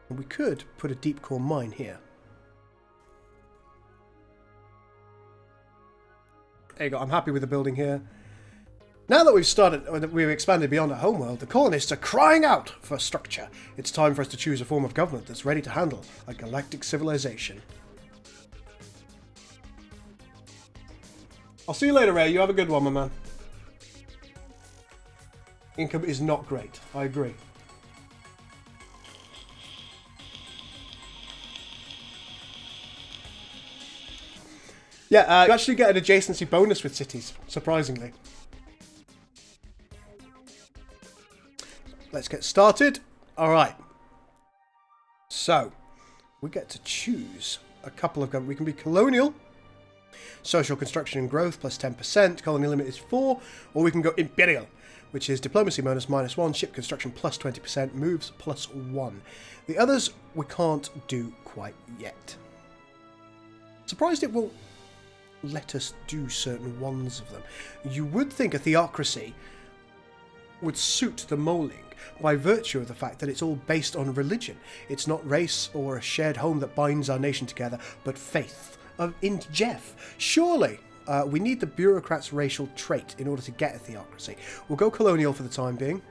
Speaker 1: And we could put a deep core mine here. There you go, I'm happy with the building here. Now that we've expanded beyond our homeworld, the colonists are crying out for structure. It's time for us to choose a form of government that's ready to handle a galactic civilization. I'll see you later, Ray. You have a good one, my man. Income is not great. I agree. Yeah, you actually get an adjacency bonus with cities, surprisingly. Let's get started. Alright. So, we get to choose a couple of government. We can be colonial, social construction and growth plus 10%, colony limit is 4, or we can go imperial, which is diplomacy bonus -1, ship construction plus 20%, moves plus 1. The others we can't do quite yet. Surprised it won't let us do certain ones of them. You would think a theocracy would suit the Mowling by virtue of the fact that it's all based on religion. It's not race or a shared home that binds our nation together, but faith in Jeff. Surely we need the bureaucrat's racial trait in order to get a theocracy. We'll go colonial for the time being.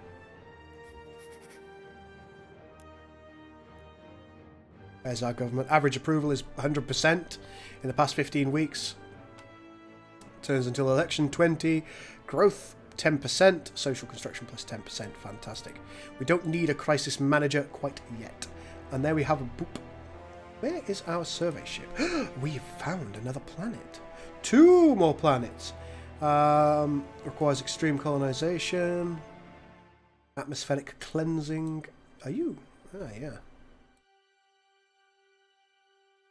Speaker 1: There's our government. Average approval is 100% in the past 15 weeks. Turns until election 20. Growth 10%. Social construction plus 10%. Fantastic. We don't need a crisis manager quite yet. And there we have a boop. Where is our survey ship? We've found another planet. 2 more planets. Requires extreme colonization. Atmospheric cleansing. Are you? Ah, yeah.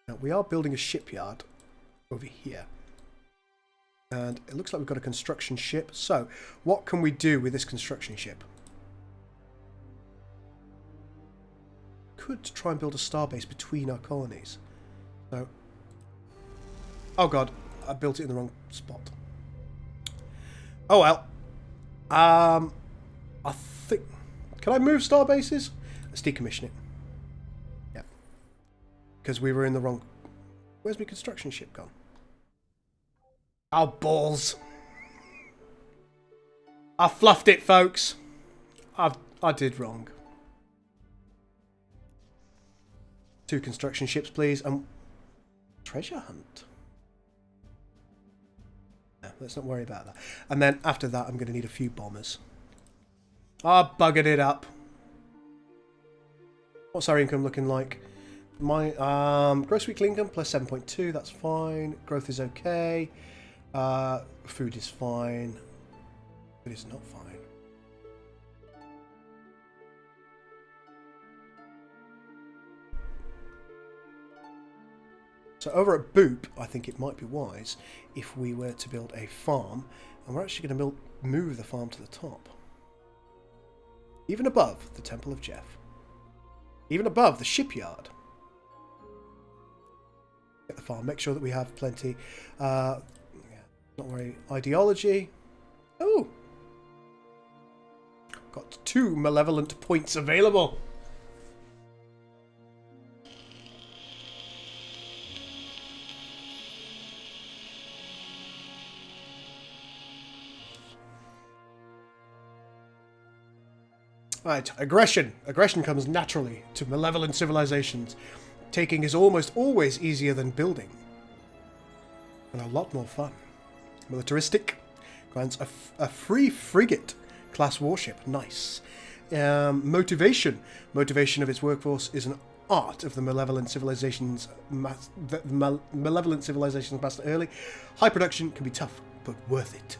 Speaker 1: Now, we are building a shipyard over here. And it looks like we've got a construction ship. So, what can we do with this construction ship? Could try and build a starbase between our colonies. So, oh god, I built it in the wrong spot. Oh well. I think... Can I move starbases? Let's decommission it. Yeah. Because we were in the wrong... Where's my construction ship gone? Oh, balls. I fluffed it, folks. I did wrong. 2 construction ships, please. Treasure hunt. No, let's not worry about that. And then after that, I'm going to need a few bombers. I buggered it up. What's our income looking like? My gross weekly income plus 7.2. That's fine. Growth is okay. Food is fine. Food is not fine. So over at Boop, I think it might be wise if we were to build a farm, and we're actually going to move the farm to the top. Even above the Temple of Jeff. Even above the shipyard. Get the farm, make sure that we have plenty. Yeah, not worry. Ideology. Oh! Got 2 malevolent points available. Right, aggression. Aggression comes naturally to malevolent civilizations. Taking is almost always easier than building. And a lot more fun. Militaristic. Grants a free frigate class warship. Nice. Motivation. Motivation of its workforce is an art of the malevolent civilizations malevolent civilizations mastered early. High production can be tough, but worth it.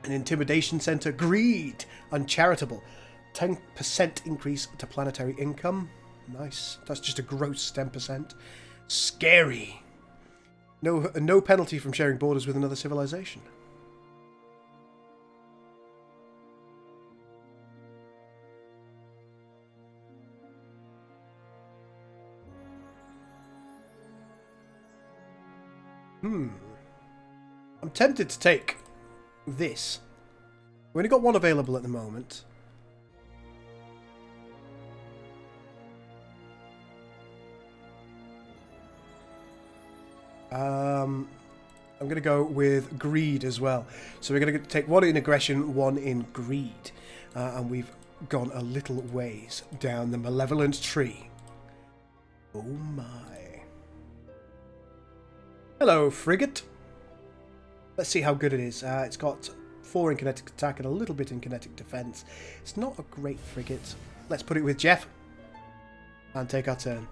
Speaker 1: An intimidation center. Greed. Uncharitable. 10% increase to planetary income. Nice. That's just a gross 10%. Scary. No penalty from sharing borders with another civilization. I'm tempted to take this. We've only got one available at the moment. I'm going to go with greed as well. So we're going to take one in aggression, one in greed. And we've gone a little ways down the malevolent tree. Oh my. Hello, frigate. Let's see how good it is. It's got 4 in kinetic attack and a little bit in kinetic defense. It's not a great frigate. Let's put it with Jeff and take our turn.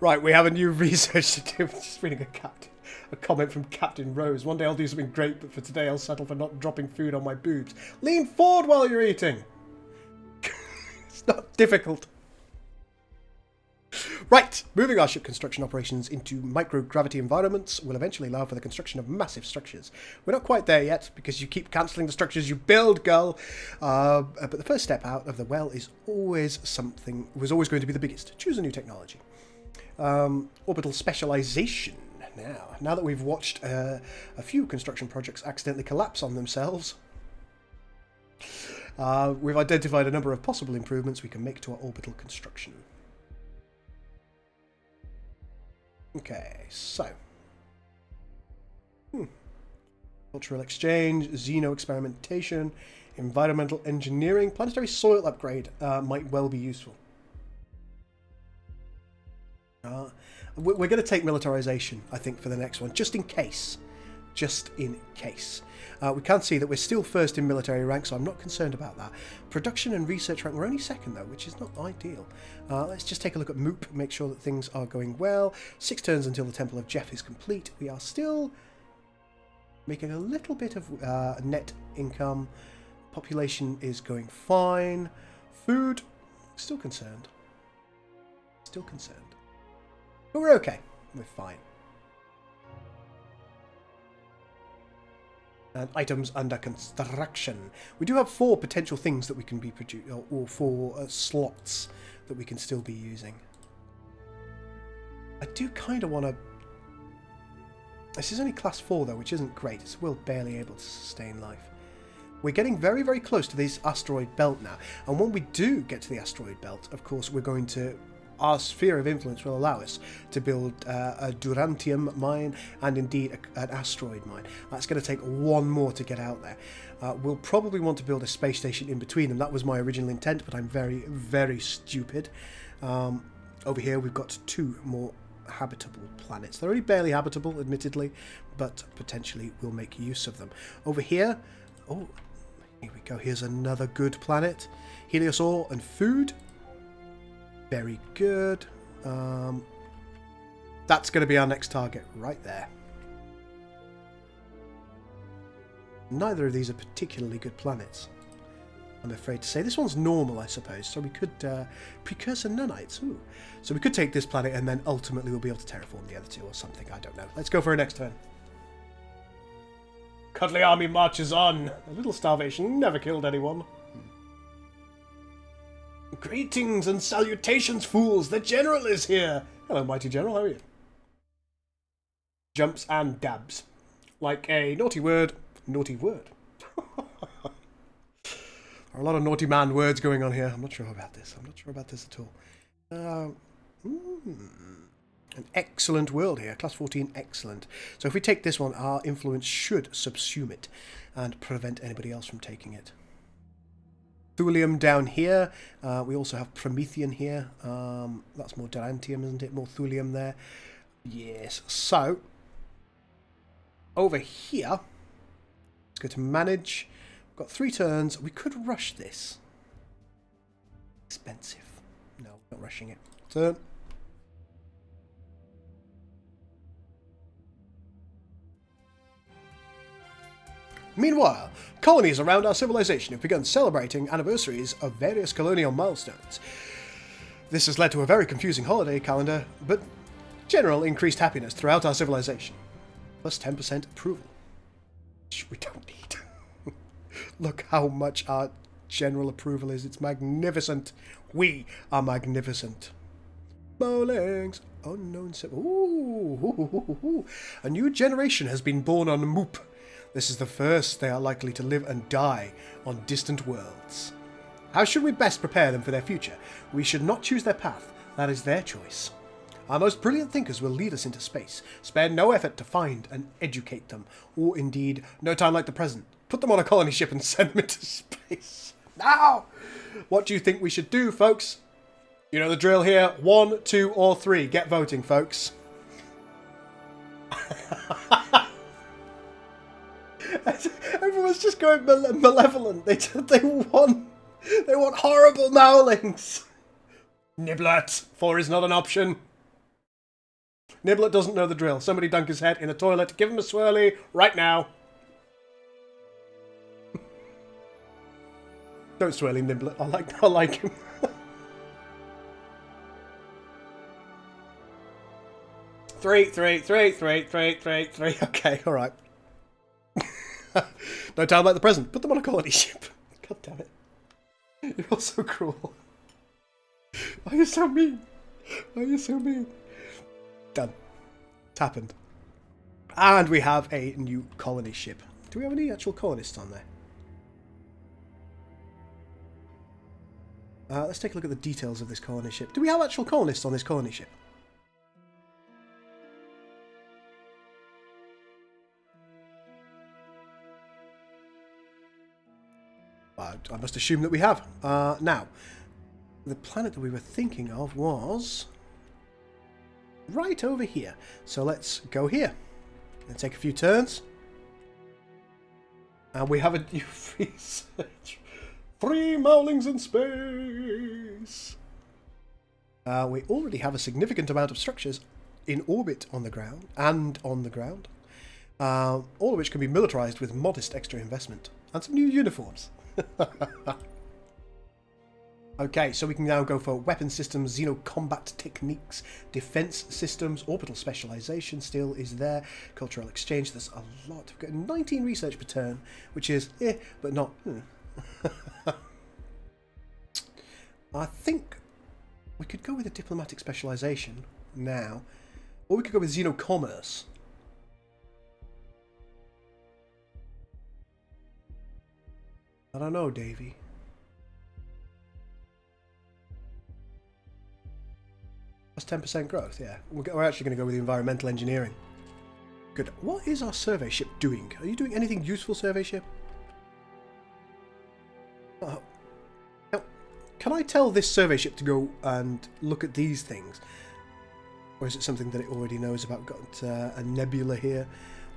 Speaker 1: Right, we have a new research to do. Just reading a comment from Captain Rose. One day I'll do something great, but for today I'll settle for not dropping food on my boobs. Lean forward while you're eating. It's not difficult. Right, moving our ship construction operations into microgravity environments will eventually allow for the construction of massive structures. We're not quite there yet, because you keep cancelling the structures you build, girl. But the first step out of the well is always going to be the biggest. Choose a new technology. Orbital specialization. Now that we've watched a few construction projects accidentally collapse on themselves, we've identified a number of possible improvements we can make to our orbital construction. Okay, so cultural exchange, xeno experimentation, environmental engineering, planetary soil upgrade might well be useful. We're going to take militarization, I think, for the next one, just in case. just in case. We can see that we're still first in military rank, so I'm not concerned about that. Production and research rank, we're only second though, which is not ideal. Let's just take a look at Moop, make sure that things are going well. 6 turns until the Temple of Jeff is complete. We are still making a little bit of net income. Population is going fine. Food, still concerned. Still concerned. But we're okay. We're fine. And items under construction. We do have 4 potential things that we can be produced, or 4 slots that we can still be using. I do kind of want to... This is only class 4 though, which isn't great. It's still barely able to sustain life. We're getting very, very close to this asteroid belt now. And when we do get to the asteroid belt, of course, we're going to... Our sphere of influence will allow us to build a durantium mine and indeed an asteroid mine. That's going to take 1 more to get out there. We'll probably want to build a space station in between them. That was my original intent, but I'm very, very stupid. Over here we've got 2 more habitable planets. They're only barely habitable, admittedly, but potentially we'll make use of them. Over here, oh, here we go. Here's another good planet. Heliosaur and food. Very good. That's going to be our next target right there. Neither of these are particularly good planets, I'm afraid to say. This one's normal, I suppose, so we could... Precursor nanites, ooh. So we could take this planet and then ultimately we'll be able to terraform the other 2 or something, I don't know. Let's go for our next turn. Cuddly army marches on. A little starvation never killed anyone. Greetings and salutations, fools! The General is here! Hello, mighty General, how are you? Jumps and dabs. Like a naughty word. Naughty word. There are a lot of naughty man words going on here. I'm not sure about this. I'm not sure about this at all. An excellent world here. Class 14, excellent. So if we take this one, our influence should subsume it and prevent anybody else from taking it. Thulium down here. We also have Promethean here. That's more Durantium, isn't it? More Thulium there. Yes. So, over here, let's go to manage. We've got 3 turns. We could rush this. Expensive. No, not rushing it. Turn. Meanwhile, colonies around our civilization have begun celebrating anniversaries of various colonial milestones. This has led to a very confusing holiday calendar, but general increased happiness throughout our civilization. Plus 10% approval. Which we don't need. Look how much our general approval is. It's magnificent. We are magnificent. Mowlings. Unknown... Ooh. A new generation has been born on Moop. This is the first they are likely to live and die on distant worlds. How should we best prepare them for their future? We should not choose their path. That is their choice. Our most brilliant thinkers will lead us into space. Spare no effort to find and educate them. Or indeed, no time like the present. Put them on a colony ship and send them into space. Now! What do you think we should do, folks? You know the drill here. 1, 2, or 3. Get voting, folks. Everyone's just going malevolent. They want horrible Mowlings. Niblet. 4 is not an option. Niblet doesn't know the drill. Somebody dunk his head in the toilet. Give him a swirly right now. Don't swirly Niblet. I like him. Three. Okay, all right. No time like the present. Put them on a colony ship. God damn it. You're all so cruel. Why are you so mean? Why are you so mean? Done. It's happened. And we have a new colony ship. Do we have any actual colonists on there? Let's take a look at the details of this colony ship. Do we have actual colonists on this colony ship? I must assume that we have. Now, the planet that we were thinking of was right over here. So let's go here and take a few turns. And we have a new research. 3 Mowlings in space! We already have a significant amount of structures in orbit on the ground, all of which can be militarized with modest extra investment. And some new uniforms. Okay, so we can now go for weapon systems, xeno-combat techniques, defense systems, orbital specialization still is there, cultural exchange, there's a lot. We've got 19 research per turn, which is but not. I think we could go with a diplomatic specialization now, or we could go with xeno-commerce. I don't know, Davey. That's 10% growth, yeah. We're actually going to go with the environmental engineering. Good. What is our survey ship doing? Are you doing anything useful, survey ship? Now, can I tell this survey ship to go and look at these things? Or is it something that it already knows about? We've got a nebula here.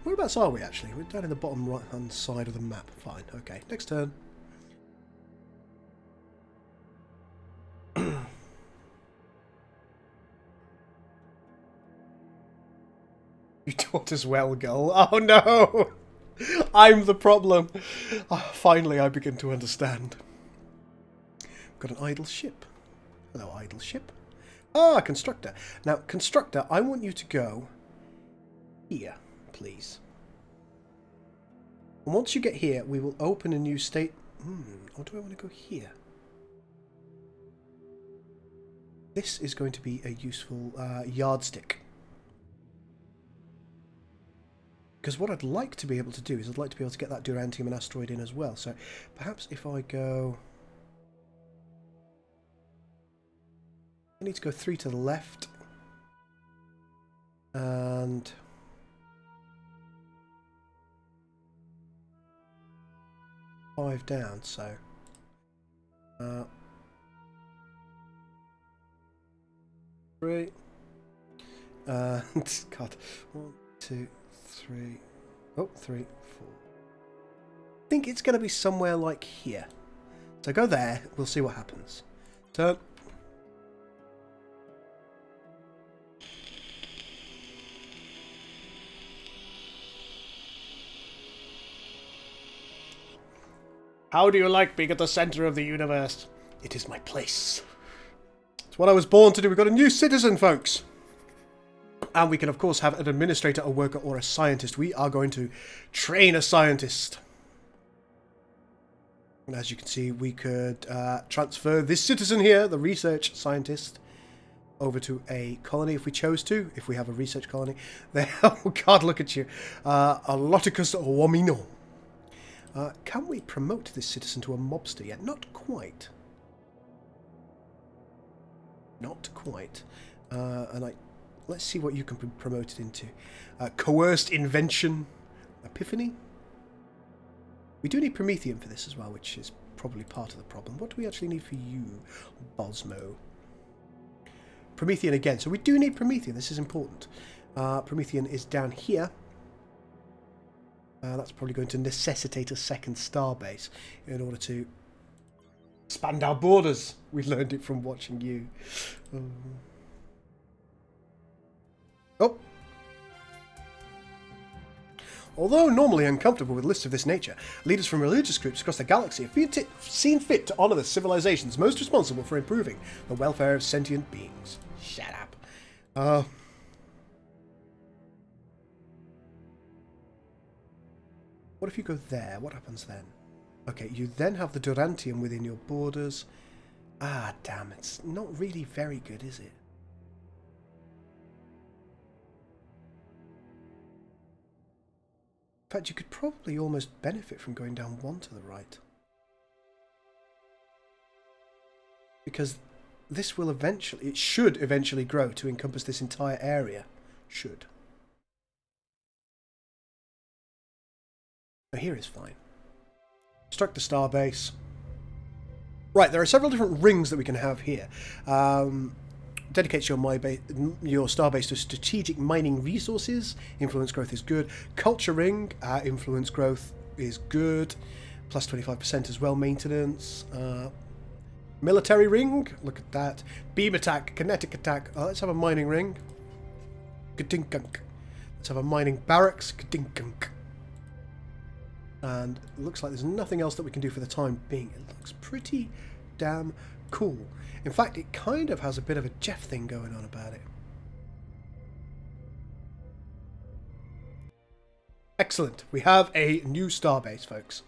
Speaker 1: Whereabouts are we, actually? We're down in the bottom right-hand side of the map. Fine, okay. Next turn. You taught us well, Gull. Oh no! I'm the problem. Oh, finally, I begin to understand. We've got an idle ship. Hello, idle ship. Ah, constructor. Now, constructor, I want you to go here, please. And once you get here, we will open a new state. Or do I want to go here? This is going to be a useful yardstick. Because what I'd like to be able to do is I'd like to be able to get that Durantium and asteroid in as well. So perhaps if I go... I need to go 3 to the left. And... 5 down, so... Three. God. 1, 2, 3. Oh, 3, 4. I think it's going to be somewhere like here. So go there. We'll see what happens. Turn. How do you like being at the center of the universe? It is my place. It's what I was born to do. We've got a new citizen, folks. And we can, of course, have an administrator, a worker, or a scientist. We are going to train a scientist. And as you can see, we could transfer this citizen here, the research scientist, over to a colony if we chose to, if we have a research colony. There, oh God, look at you. Aloticus Womino. Can we promote this citizen to a mobster yet? Not quite. Not quite. Let's see what you can be promoted into. Coerced invention. Epiphany. We do need Promethean for this as well, which is probably part of the problem. What do we actually need for you, Bosmo? Promethean again. So we do need Promethean. This is important. Promethean is down here. That's probably going to necessitate a second starbase in order to expand our borders. We learned it from watching you. Oh. Although normally uncomfortable with lists of this nature, leaders from religious groups across the galaxy have seen fit to honour the civilizations most responsible for improving the welfare of sentient beings. Shut up. What if you go there? What happens then? Okay, you then have the Durantium within your borders. Ah, damn, it's not really very good, is it? In fact, you could probably almost benefit from going down 1 to the right. Because this will eventually, it should eventually grow to encompass this entire area. Should. Now here is fine. Struck the starbase. Right, there are several different rings that we can have here. Dedicates your starbase to strategic mining resources. Influence growth is good. Culture ring, influence growth is good. Plus 25% as well, maintenance. Military ring, look at that. Beam attack, kinetic attack. Oh, let's have a mining ring. Ka-dink-gunk. Let's have a mining barracks. Ka-dink-gunk. And it looks like there's nothing else that we can do for the time being. It looks pretty damn cool. In fact, it kind of has a bit of a Jeff thing going on about it. Excellent. We have a new starbase, folks.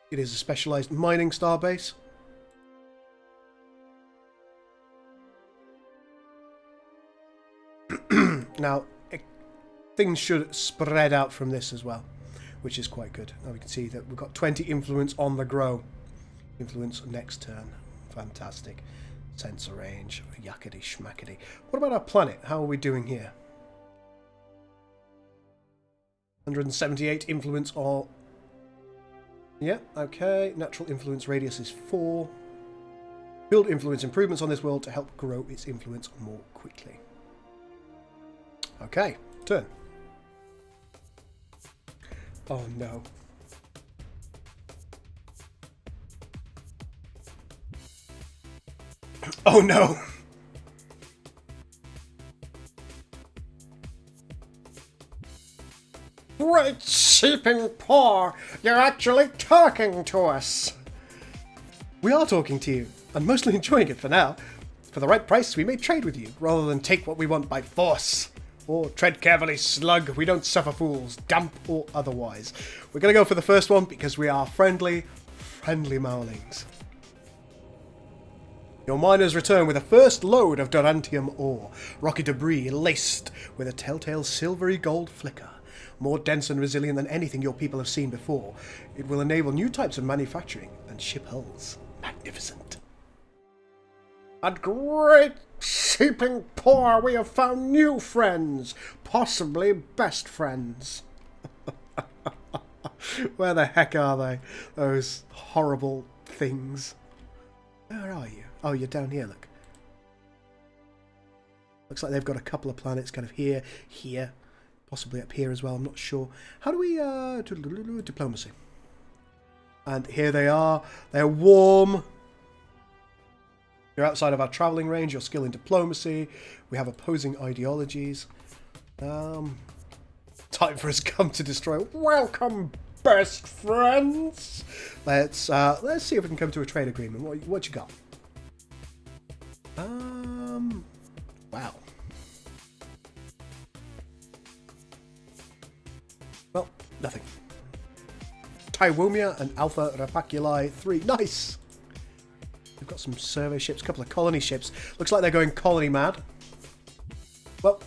Speaker 1: It is a specialized mining starbase. Now, things should spread out from this as well, which is quite good. Now we can see that we've got 20 influence on the grow. Influence next turn. Fantastic. Sensor range. Yakety schmackety. What about our planet? How are we doing here? 178 influence or... Yeah, okay. Natural influence radius is 4. Build influence improvements on this world to help grow its influence more quickly. Okay, turn. Oh no. Oh no! Great seeping paw! You're actually talking to us! We are talking to you, and mostly enjoying it for now. For the right price, we may trade with you, rather than take what we want by force. Or tread carefully, slug. We don't suffer fools, damp or otherwise. We're going to go for the first one because we are friendly Mowlings. Your miners return with a first load of Durantium ore, rocky debris laced with a telltale silvery gold flicker. More dense and resilient than anything your people have seen before. It will enable new types of manufacturing and ship hulls. Magnificent. At great seeping paw, we have found new friends, possibly best friends. Where the heck are they? Those horrible things. Where are you? Oh, you're down here, look. Looks like they've got a couple of planets kind of here, possibly up here as well, I'm not sure. How do we, diplomacy. And here they are. They're warm. You're outside of our travelling range, your skill in diplomacy. We have opposing ideologies. Time for us come to destroy. Welcome, best friends. Let's see if we can come to a trade agreement. What you got? Wow. Well, nothing. Tywomia and Alpha Rapaculi 3. Nice. We've got some survey ships, a couple of colony ships. Looks like they're going colony mad. Well,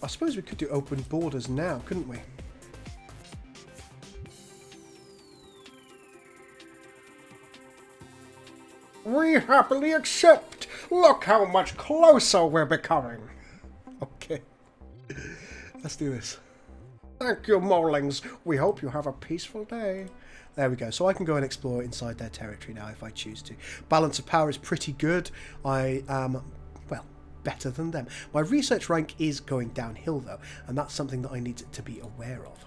Speaker 1: I suppose we could do open borders now, couldn't we? We happily accept. Look how much closer we're becoming. Okay. Let's do this. Thank you, Mowlings. We hope you have a peaceful day. There we go. So I can go and explore inside their territory now if I choose to. Balance of power is pretty good. I am, well, better than them. My research rank is going downhill, though, and that's something that I need to be aware of.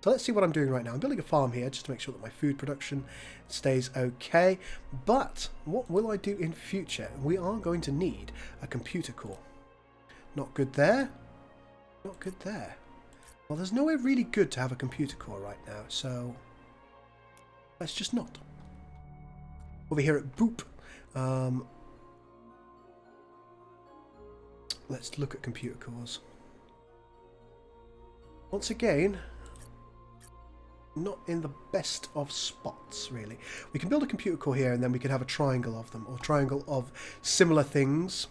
Speaker 1: So let's see what I'm doing right now. I'm building a farm here just to make sure that my food production stays okay. But what will I do in future? We are going to need a computer core. Not good there. Not good there. Well, there's nowhere really good to have a computer core right now, so let's just not. Over here at Boop, let's look at computer cores. Once again, not in the best of spots, really. We can build a computer core here, and then we can have a triangle of them, or triangle of similar things.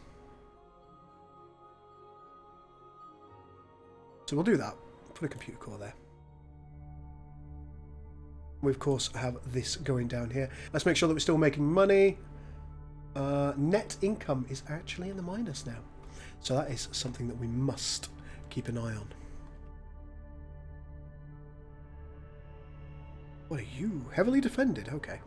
Speaker 1: So we'll do that. Put a computer core there. We, of course, have this going down here. Let's make sure that we're still making money. Net income is actually in the minus now. So that is something that we must keep an eye on. What are you? Heavily defended. Okay.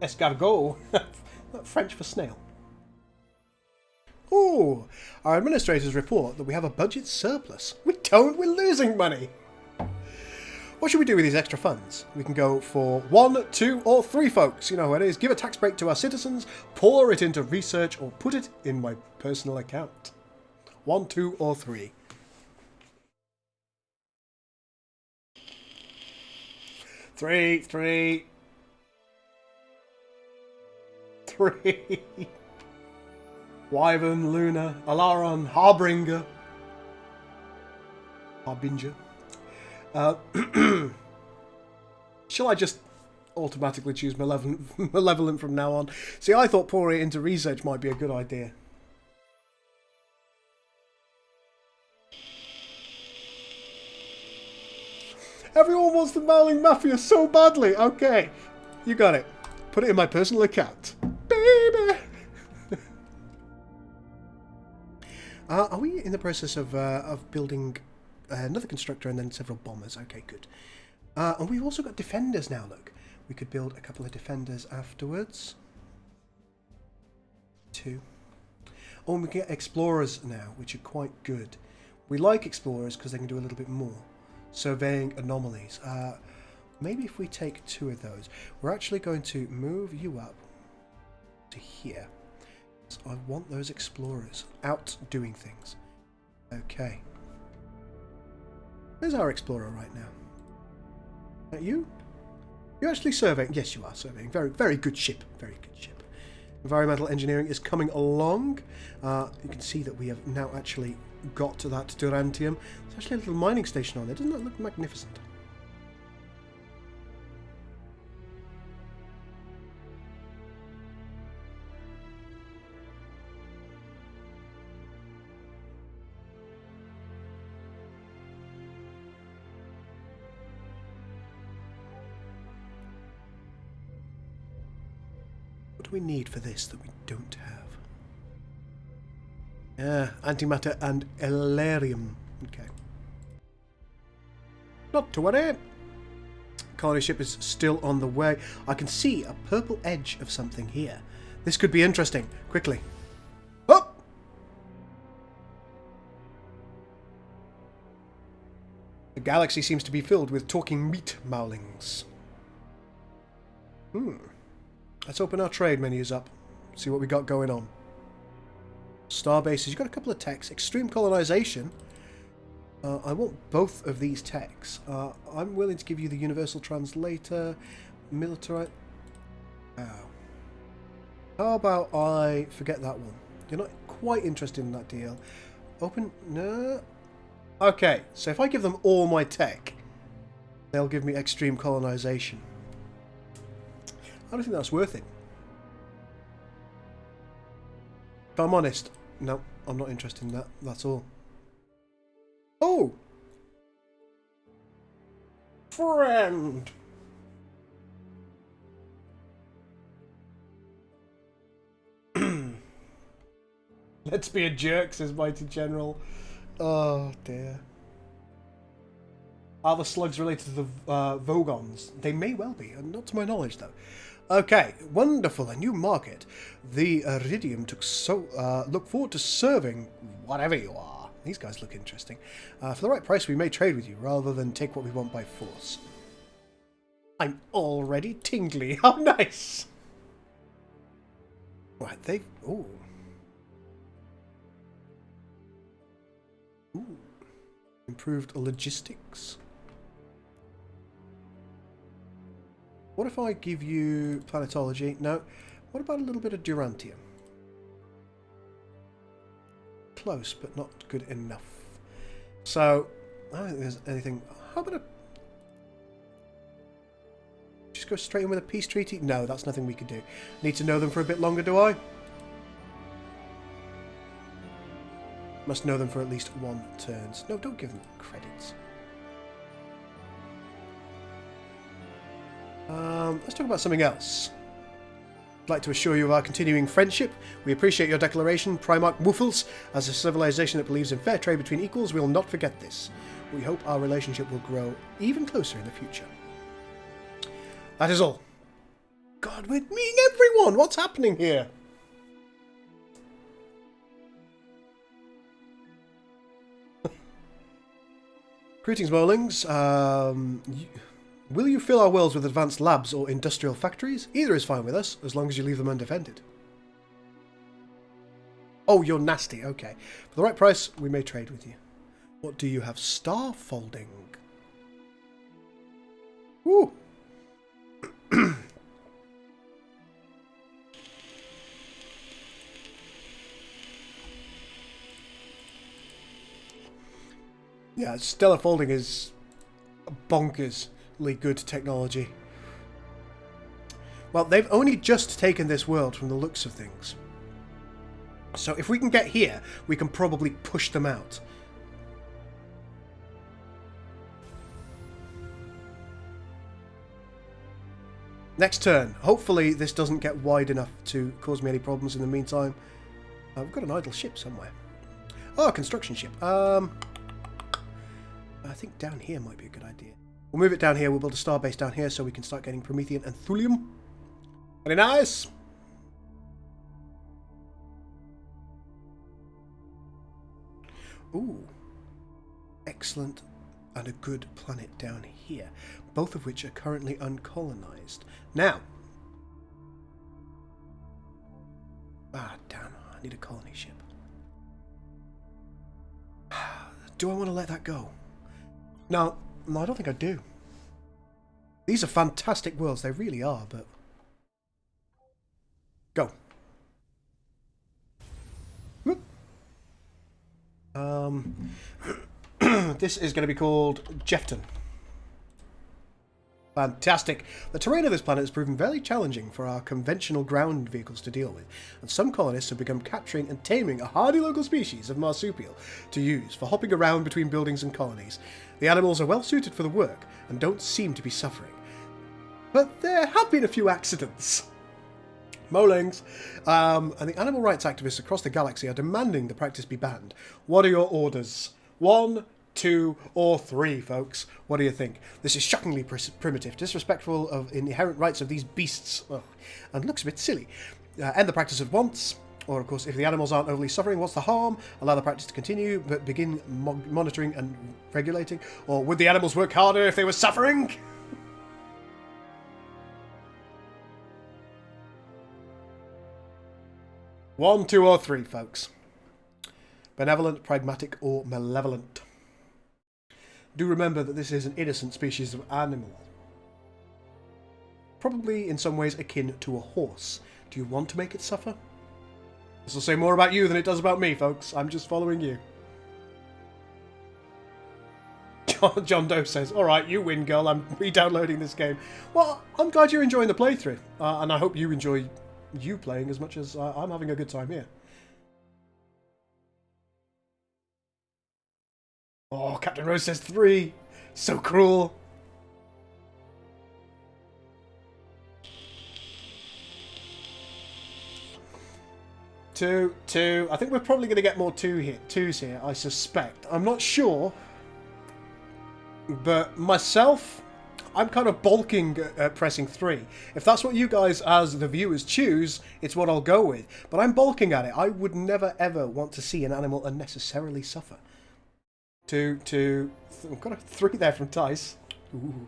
Speaker 1: Escargot. French for snail. Oh, our administrators report that we have a budget surplus. We don't, we're losing money. What should we do with these extra funds? We can go for 1, 2, or 3 folks. You know what it is. Give a tax break to our citizens, pour it into research, or put it in my personal account. 1, 2, or 3. 3, 3. 3. Wyvern, Luna, Alaron, Harbinger. Shall I just automatically choose Malevolent from now on? See, I thought pouring it into research might be a good idea. Everyone wants the Mowling Mafia so badly. Okay, you got it. Put it in my personal account. Baby! Are we in the process of building another constructor and then several bombers? Okay, good. And we've also got defenders now, look. We could build a couple of defenders afterwards. 2. Oh, and we can get explorers now, which are quite good. We like explorers because they can do a little bit more. Surveying anomalies. Maybe if we take 2 of those. We're actually going to move you up to here. So I want those explorers out doing things. Okay. Where's our explorer right now? Are you? You're actually surveying. Yes, you are surveying. Very, very good ship. Very good ship. Environmental engineering is coming along. You can see that we have now actually got to that Durantium. There's actually a little mining station on there. Doesn't that look magnificent? What do we need for this that we don't have? Antimatter and Elerium. Okay. Not to worry. Colony ship is still on the way. I can see a purple edge of something here. This could be interesting. Quickly. Oh! The galaxy seems to be filled with talking meat Mowlings. Let's open our trade menus up. See what we got going on. Star bases. You've got a couple of techs. Extreme colonization. I want both of these techs. I'm willing to give you the universal translator. Military. Oh. How about I forget that one? You're not quite interested in that deal. Open. No. Okay. So if I give them all my tech, they'll give me extreme colonization. I don't think that's worth it. If I'm honest, no, I'm not interested in that. That's all. Oh! Friend! Let's be a jerk, says Mighty General. Oh, dear. Are the slugs related to the Vogons? They may well be, not to my knowledge, though. Okay, wonderful, a new market. The Iridium took look forward to serving whatever you are. These guys look interesting. For the right price, we may trade with you, rather than take what we want by force. I'm already tingly. How nice! Right, they... Ooh. Ooh. Improved logistics. What if I give you planetology? No. What about a little bit of Durantium? Close, but not good enough. So, I don't think there's anything... How about a... Just go straight in with a peace treaty? No, that's nothing we could do. Need to know them for a bit longer, do I? Must know them for at least 1 turn. No, don't give them credits. Let's talk about something else. I'd like to assure you of our continuing friendship. We appreciate your declaration, Primarch Woofles. As a civilization that believes in fair trade between equals, we will not forget this. We hope our relationship will grow even closer in the future. That is all. God, we're meeting everyone! What's happening here? Greetings, Mowlings. Will you fill our worlds with advanced labs or industrial factories? Either is fine with us, as long as you leave them undefended. Oh, you're nasty. Okay. For the right price, we may trade with you. What do you have? Star folding. Woo! Yeah, stellar folding is bonkersly good technology. Well, they've only just taken this world from the looks of things. So if we can get here, we can probably push them out. Next turn. Hopefully this doesn't get wide enough to cause me any problems in the meantime. We've got an idle ship somewhere. Oh, a construction ship. I think down here might be a good idea. We'll move it down here. We'll build a starbase down here so we can start getting Promethean and Thulium. Very nice. Ooh. Excellent. And a good planet down here. Both of which are currently uncolonized. Now. Ah, damn. I need a colony ship. Do I want to let that go? No, I don't think I do. These are fantastic worlds. They really are, but... Go. Whoop. This is going to be called Jefton. Fantastic. The terrain of this planet has proven very challenging for our conventional ground vehicles to deal with, and some colonists have begun capturing and taming a hardy local species of marsupial to use for hopping around between buildings and colonies. The animals are well suited for the work and don't seem to be suffering. But there have been a few accidents. Mowlings. And the animal rights activists across the galaxy are demanding the practice be banned. What are your orders? 1, 2, or 3, folks. What do you think? This is shockingly primitive, disrespectful of inherent rights of these beasts, and looks a bit silly. End the practice at once. Or, of course, if the animals aren't overly suffering, what's the harm? Allow the practice to continue, but begin monitoring and regulating. Or would the animals work harder if they were suffering? One, 2, or 3, folks. Benevolent, pragmatic, or malevolent. Do remember that this is an innocent species of animal. Probably in some ways akin to a horse. Do you want to make it suffer? This will say more about you than it does about me, folks. I'm just following you. John Doe says, alright, you win, girl. I'm re-downloading this game. Well, I'm glad you're enjoying the playthrough. And I hope you enjoy you playing as much as I'm having a good time here. Oh, Captain Rose says 3. So cruel. Two. I think we're probably going to get more twos here, I suspect. I'm not sure. But myself, I'm kind of balking at pressing 3. If that's what you guys as the viewers choose, it's what I'll go with. But I'm balking at it. I would never ever want to see an animal unnecessarily suffer. 2. I've got a 3 there from Tice. Ooh.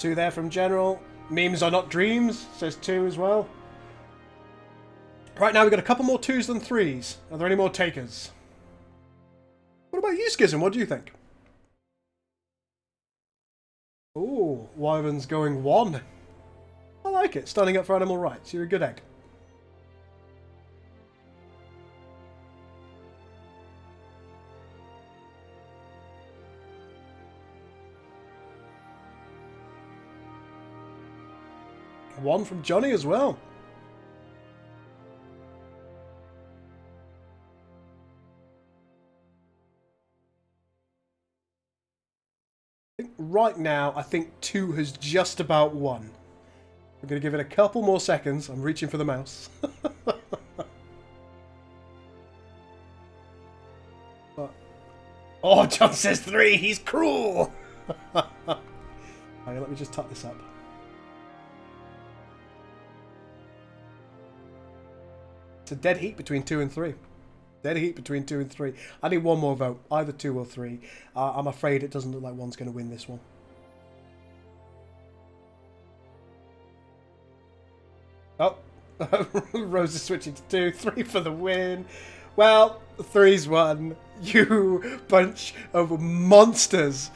Speaker 1: Two there from General. Memes are not dreams, says 2 as well. Right now we've got a couple more 2s than 3s. Are there any more takers? What about you, Schism? What do you think? Ooh, Wyvern's going 1. I like it. Standing up for animal rights. You're a good egg. One from Johnny as well. Right now, I think 2 has just about won. I'm going to give it a couple more seconds. I'm reaching for the mouse. Oh, John says 3. He's cruel. Hang on, let me just top this up. It's a dead heat between 2 and 3. Dead heat between 2 and 3. I need one more vote, either 2 or 3. I'm afraid it doesn't look like one's going to win this one. Oh, Rose is switching to 2. 3 for the win. Well, 3's won. You bunch of monsters.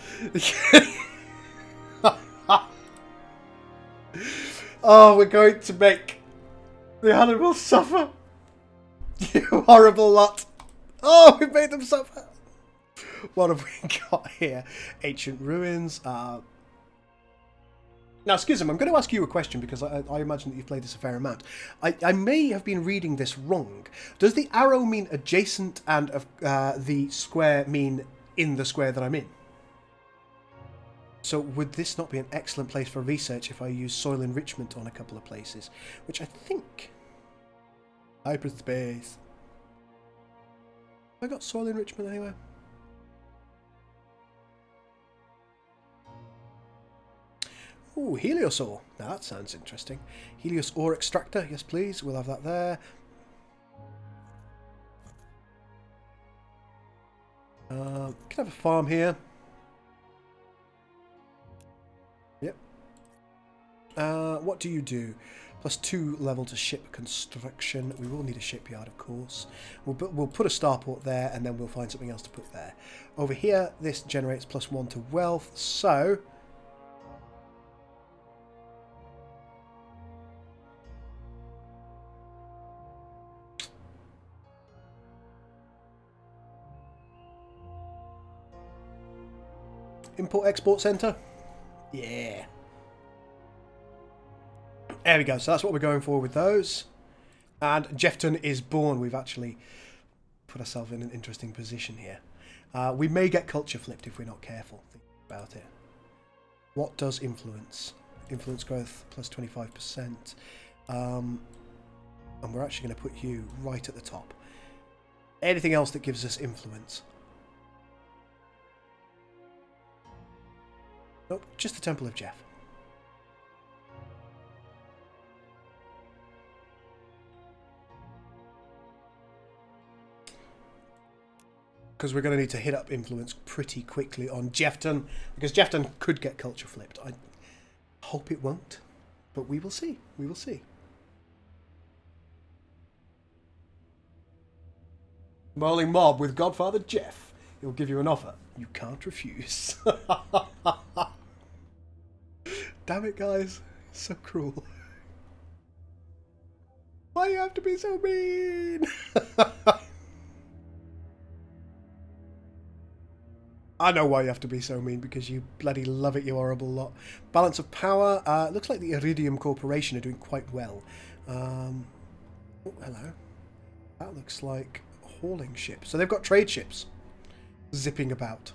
Speaker 1: Oh, we're going to make the animals suffer. You horrible lot. Oh, we made them suffer. What have we got here? Ancient ruins. Now, Schism, I'm going to ask you a question because I imagine that you've played this a fair amount. I may have been reading this wrong. Does the arrow mean adjacent and the square mean in the square that I'm in? So would this not be an excellent place for research if I use soil enrichment on a couple of places? Which I think... Hyperspace. Have I got soil enrichment anywhere? Ooh, Helios ore. Now that sounds interesting. Helios ore extractor. Yes, please. We'll have that there. Can have a farm here. Yep. What do you do? +2 level to ship construction. We will need a shipyard, of course. We'll put a starport there, and then we'll find something else to put there. Over here, this generates +1 to wealth, so... Import-export centre? Yeah. There we go. So that's what we're going for with those. And Jeffton is born. We've actually put ourselves in an interesting position here. We may get culture flipped if we're not careful. Think about it. What does influence? Influence growth +25%. And we're actually going to put you right at the top. Anything else that gives us influence? Nope, just the Temple of Jeff. Because we're going to need to hit up influence pretty quickly on Jeffton. Because Jeffton could get culture flipped. I hope it won't. But we will see. We will see. Mowling mob with Godfather Jeff. He'll give you an offer you can't refuse. Damn it, guys. So cruel. Why do you have to be so mean? I know why you have to be so mean, because you bloody love it, you horrible lot. Balance of power. Looks like the Iridium Corporation are doing quite well. Oh, hello. That looks like hauling ships. So they've got trade ships zipping about.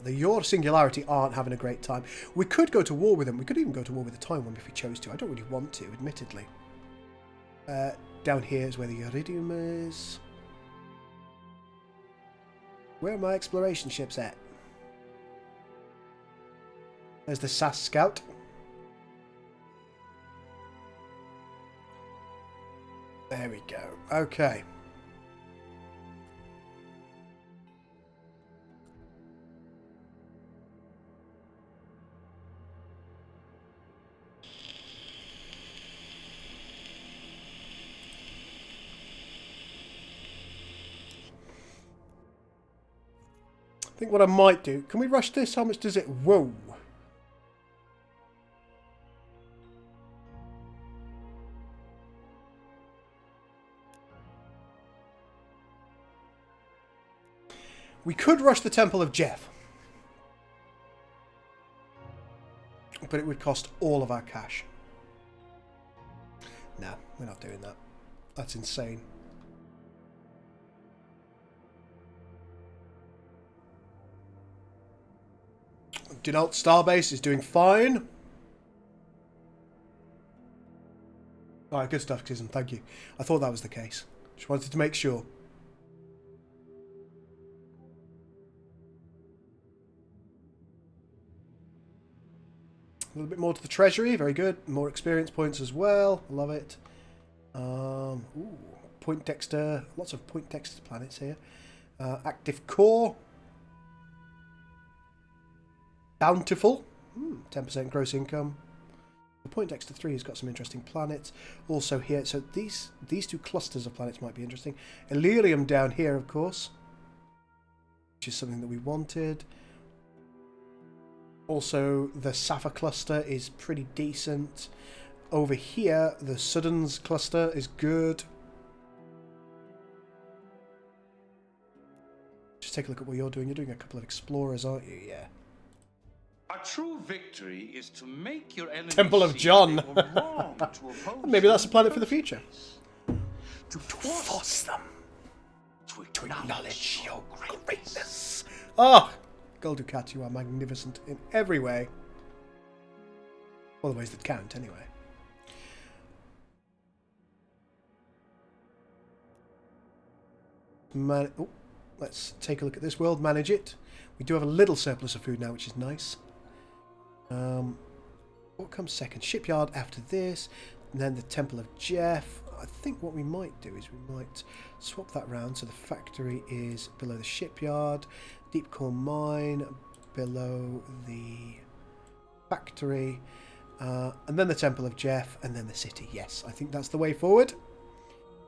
Speaker 1: The Your Singularity aren't having a great time. We could go to war with them. We could even go to war with the Time One if we chose to. I don't really want to, admittedly. Down here is where the Iridium is. Where are my exploration ships at? There's the SAS Scout. There we go. Okay. I think what I might do... Can we rush this? How much does it... Whoa. We could rush the Temple of Jeff. But it would cost all of our cash. No, we're not doing that. That's insane. Denault Starbase is doing fine. Alright, good stuff, Xism. Thank you. I thought that was the case. Just wanted to make sure. A little bit more to the treasury. Very good. More experience points as well. Love it. Ooh, Poindexter. Lots of Poindexter planets here. Active core. Bountiful. 10% gross income. The Poindexter 3 has got some interesting planets. Also here, so these two clusters of planets might be interesting. Elerium down here, of course, which is something that we wanted. Also, the Sappho cluster is pretty decent. Over here, the Suddens cluster is good. Just take a look at what you're doing. You're doing a couple of explorers, aren't you? Yeah.
Speaker 3: A true victory is to make your enemy
Speaker 1: Temple of
Speaker 3: see
Speaker 1: John.
Speaker 3: they were wrong to oppose
Speaker 1: Maybe that's a
Speaker 3: you
Speaker 1: planet
Speaker 3: in
Speaker 1: for the
Speaker 3: first
Speaker 1: future.
Speaker 3: place. To force
Speaker 1: them
Speaker 3: to acknowledge
Speaker 1: your greatness. Ah, Gul Dukat, you are magnificent in every way. All the ways that count, anyway. Let's take a look at this world. Manage it. We do have a little surplus of food now, which is nice. What comes second? Shipyard after this, and then the Temple of Jeff. I think what we might do is we might swap that round so the factory is below the shipyard, deep core mine below the factory, and then the Temple of Jeff, and then the city. Yes, I think that's the way forward.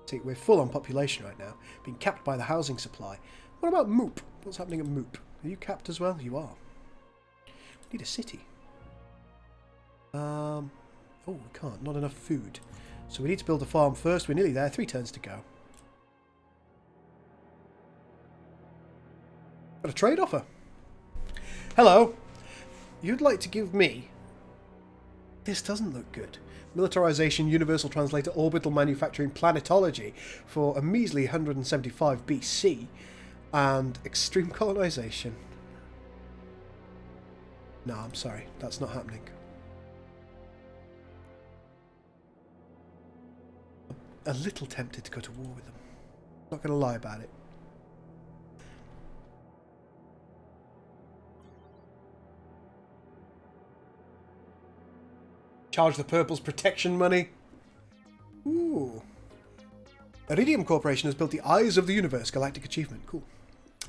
Speaker 1: See, we're full on population right now, being capped by the housing supply. What about Moop? What's happening at Moop? Are you capped as well? You are. We need a city. Oh, we can't. Not enough food. So we need to build a farm first. We're nearly there. 3 turns to go. Got a trade offer. Hello. You'd like to give me... This doesn't look good. Militarization, Universal Translator, Orbital Manufacturing, Planetology for a measly 175 BC. And Extreme Colonization. No, I'm sorry. That's not happening. A little tempted to go to war with them. Not going to lie about it. Charge the purple's protection money. Ooh. Iridium Corporation has built the Eyes of the Universe Galactic Achievement. Cool.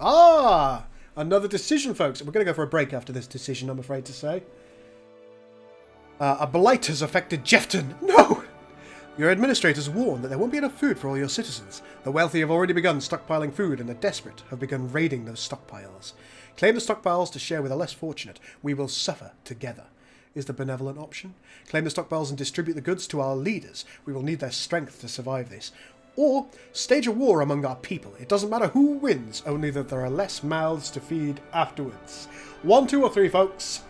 Speaker 1: Ah! Another decision, folks. We're going to go for a break after this decision, I'm afraid to say. A blight has affected Jefton. No! Your administrators warn that there won't be enough food for all your citizens. The wealthy have already begun stockpiling food, and the desperate have begun raiding those stockpiles. Claim the stockpiles to share with the less fortunate. We will suffer together, is the benevolent option. Claim the stockpiles and distribute the goods to our leaders. We will need their strength to survive this. Or stage a war among our people. It doesn't matter who wins, only that there are less mouths to feed afterwards. 1, 2, or 3, folks.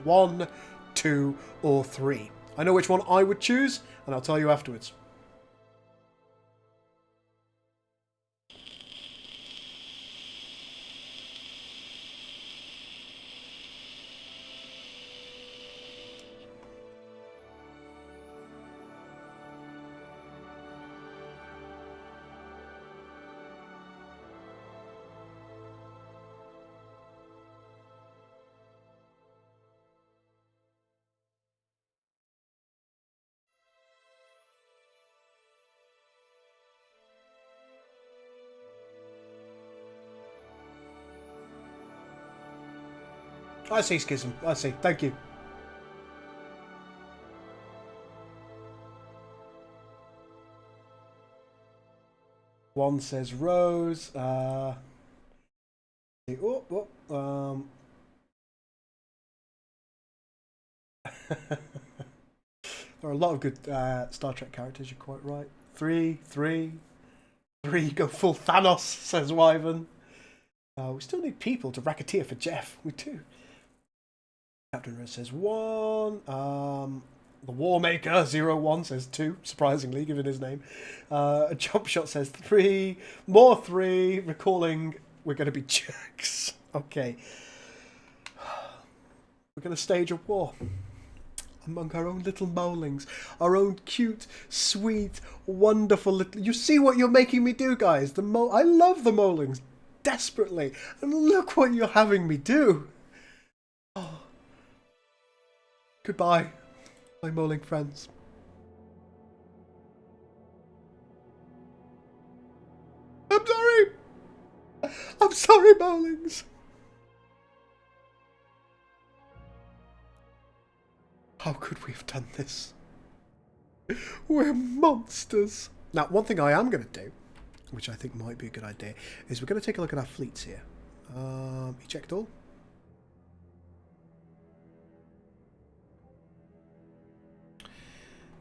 Speaker 1: 1, 2, or 3. I know which one I would choose, and I'll tell you afterwards. I see, Schism. I see. Thank you. One says Rose. There are a lot of good Star Trek characters, you're quite right. 3, 3, 3, go full Thanos, says Wyvern. We still need people to racketeer for Jeff. We do. Captain Red says 1. The Warmaker 01 says 2, surprisingly, given his name. Jump Shot says 3. More 3. Recalling we're going to be jerks. Okay. We're going to stage a war. among our own little Mowlings. Our own cute, sweet, wonderful little... You see what you're making me do, guys? I love the Mowlings desperately. And look what you're having me do. Oh. Goodbye, my Mowling friends. I'm sorry. I'm sorry, Mowlings. How could we have done this? We're monsters. Now, one thing I am going to do, which I think might be a good idea, is we're going to take a look at our fleets here. Eject all.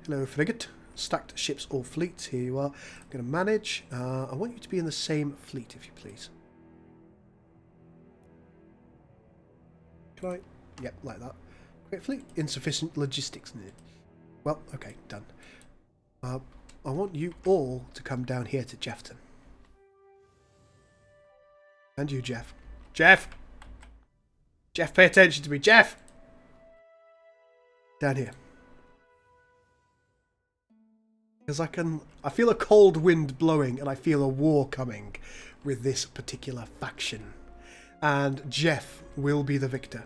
Speaker 1: Hello, frigate. Stacked ships or fleets. Here you are. I'm going to manage. I want you to be in the same fleet, if you please. Can I? Yep, like that. Great fleet. Insufficient logistics. Well, okay, done. I want you all to come down here to Jeffton. And you, Jeff. Jeff! Jeff, pay attention to me. Jeff! Down here. Because I feel a cold wind blowing and I feel a war coming with this particular faction. And Jeff will be the victor.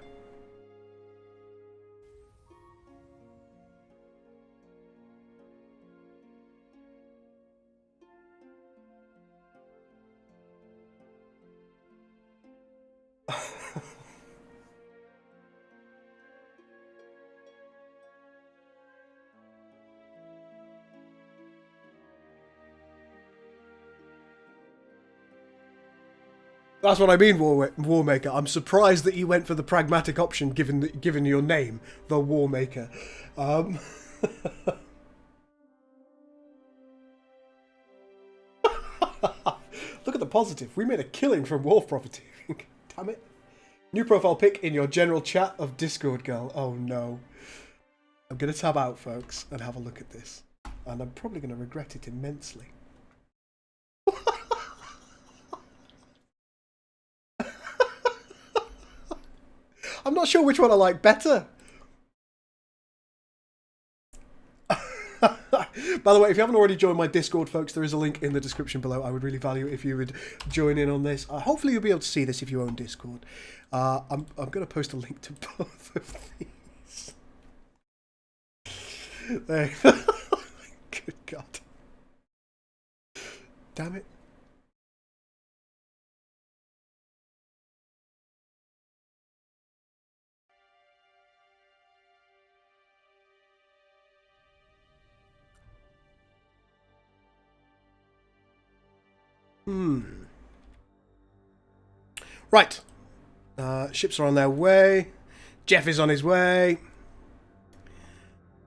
Speaker 1: That's what I mean, Warmaker. I'm surprised that you went for the pragmatic option, given your name, the Warmaker. Look at the positive. We made a killing from Wolf Profiteering. Damn it. New profile pic in your general chat of Discord, girl. Oh no. I'm going to tab out, folks, and have a look at this. And I'm probably going to regret it immensely. I'm not sure which one I like better. By the way, if you haven't already joined my Discord, folks, there is a link in the description below. I would really value it if you would join in on this. Hopefully you'll be able to see this if you own Discord. I'm going to post a link to both of these. There. Good God. Damn it. Right. Ships are on their way. Jeff is on his way.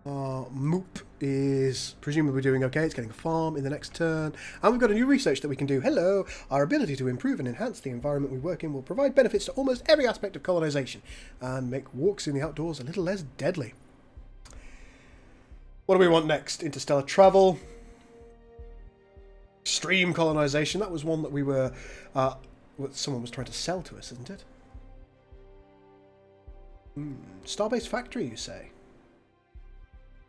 Speaker 1: Moop is presumably doing okay. It's getting a farm in the next turn. And we've got a new research that we can do. Hello. Our ability to improve and enhance the environment we work in will provide benefits to almost every aspect of colonization and make walks in the outdoors a little less deadly. What do we want next? Interstellar travel. Extreme colonization. That was one that we were... someone was trying to sell to us, isn't it? Starbase factory, you say?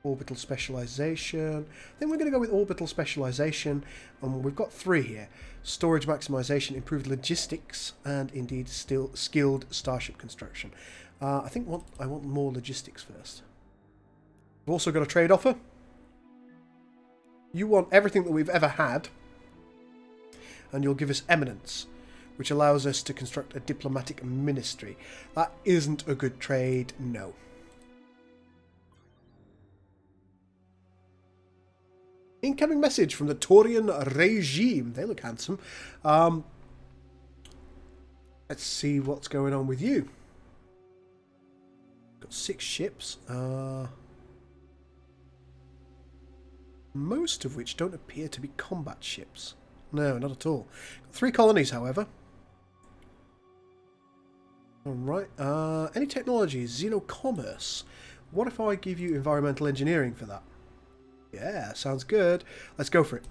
Speaker 1: Orbital specialization. Then we're going to go with orbital specialization. And we've got 3 here. Storage maximization, improved logistics, and indeed still skilled starship construction. I think I want more logistics first. We've also got a trade offer. You want everything that we've ever had, and you'll give us eminence, which allows us to construct a diplomatic ministry. That isn't a good trade, no. Incoming message from the Taurian regime. They look handsome. Let's see what's going on with you. Got 6 ships. Most of which don't appear to be combat ships. No, not at all. 3 colonies, however. Alright. Any technologies? Xenocommerce. What if I give you environmental engineering for that? Yeah, sounds good. Let's go for it.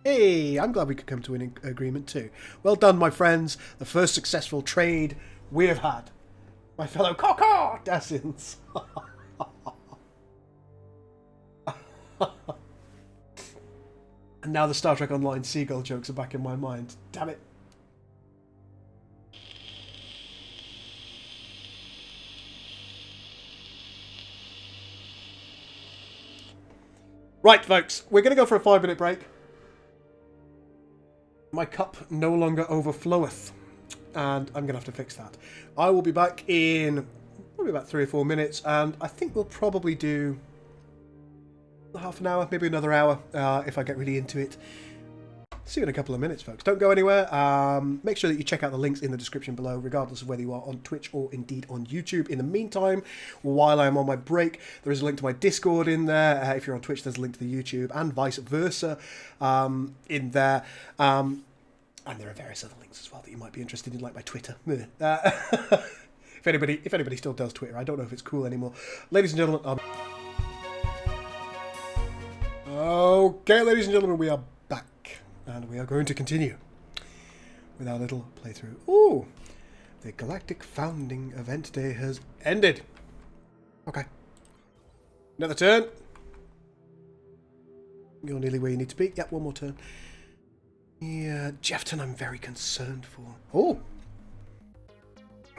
Speaker 1: Hey, I'm glad we could come to an agreement too. Well done, my friends. The first successful trade we have had. My fellow Dassins. And now the Star Trek Online seagull jokes are back in my mind. Damn it. Right, folks, we're going to go for a 5-minute break. My cup no longer overfloweth, and I'm going to have to fix that. I will be back in probably about 3 or 4 minutes, and I think we'll probably do half an hour, maybe another hour, if I get really into it. See you in a couple of minutes, folks. Don't go anywhere. Make sure that you check out the links in the description below, regardless of whether you are on Twitch or indeed on YouTube. In the meantime, while I'm on my break, there is a link to my Discord in there. If you're on Twitch, there's a link to the YouTube, and vice versa in there. And there are various other links as well that you might be interested in, like my Twitter. If anybody still does Twitter, I don't know if it's cool anymore. Ladies and gentlemen, okay, ladies and gentlemen, we are back. And we are going to continue with our little playthrough. Ooh! The Galactic Founding Event Day has ended. Okay. Another turn. You're nearly where you need to be. Yep, one more turn. Yeah, Jeffton I'm very concerned for. Oh!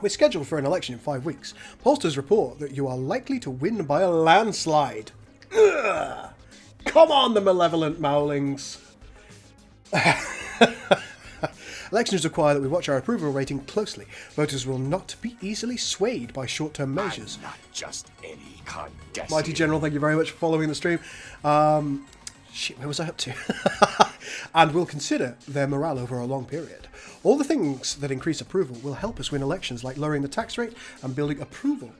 Speaker 1: We're scheduled for an election in 5 weeks. Pollsters report that you are likely to win by a landslide. Ugh. Come on, the malevolent Mowlings. Elections require that we watch our approval rating closely. Voters will not be easily swayed by short-term measures.
Speaker 4: I'm not just any Condesi.
Speaker 1: Mighty General, thank you very much for following the stream. Shit, where was I up to? And we'll consider their morale over a long period. All the things that increase approval will help us win elections, like lowering the tax rate and building approval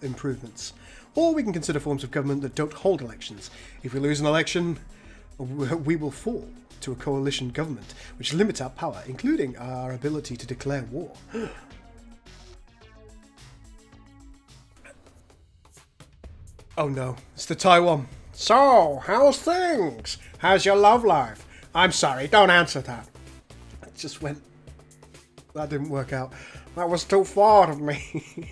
Speaker 1: improvements. Or we can consider forms of government that don't hold elections. If we lose an election, we will fall to a coalition government, which limits our power, including our ability to declare war. Oh no, it's the Taiwan. So, how's things? How's your love life? I'm sorry, don't answer that. It just went... That didn't work out. That was too far of me.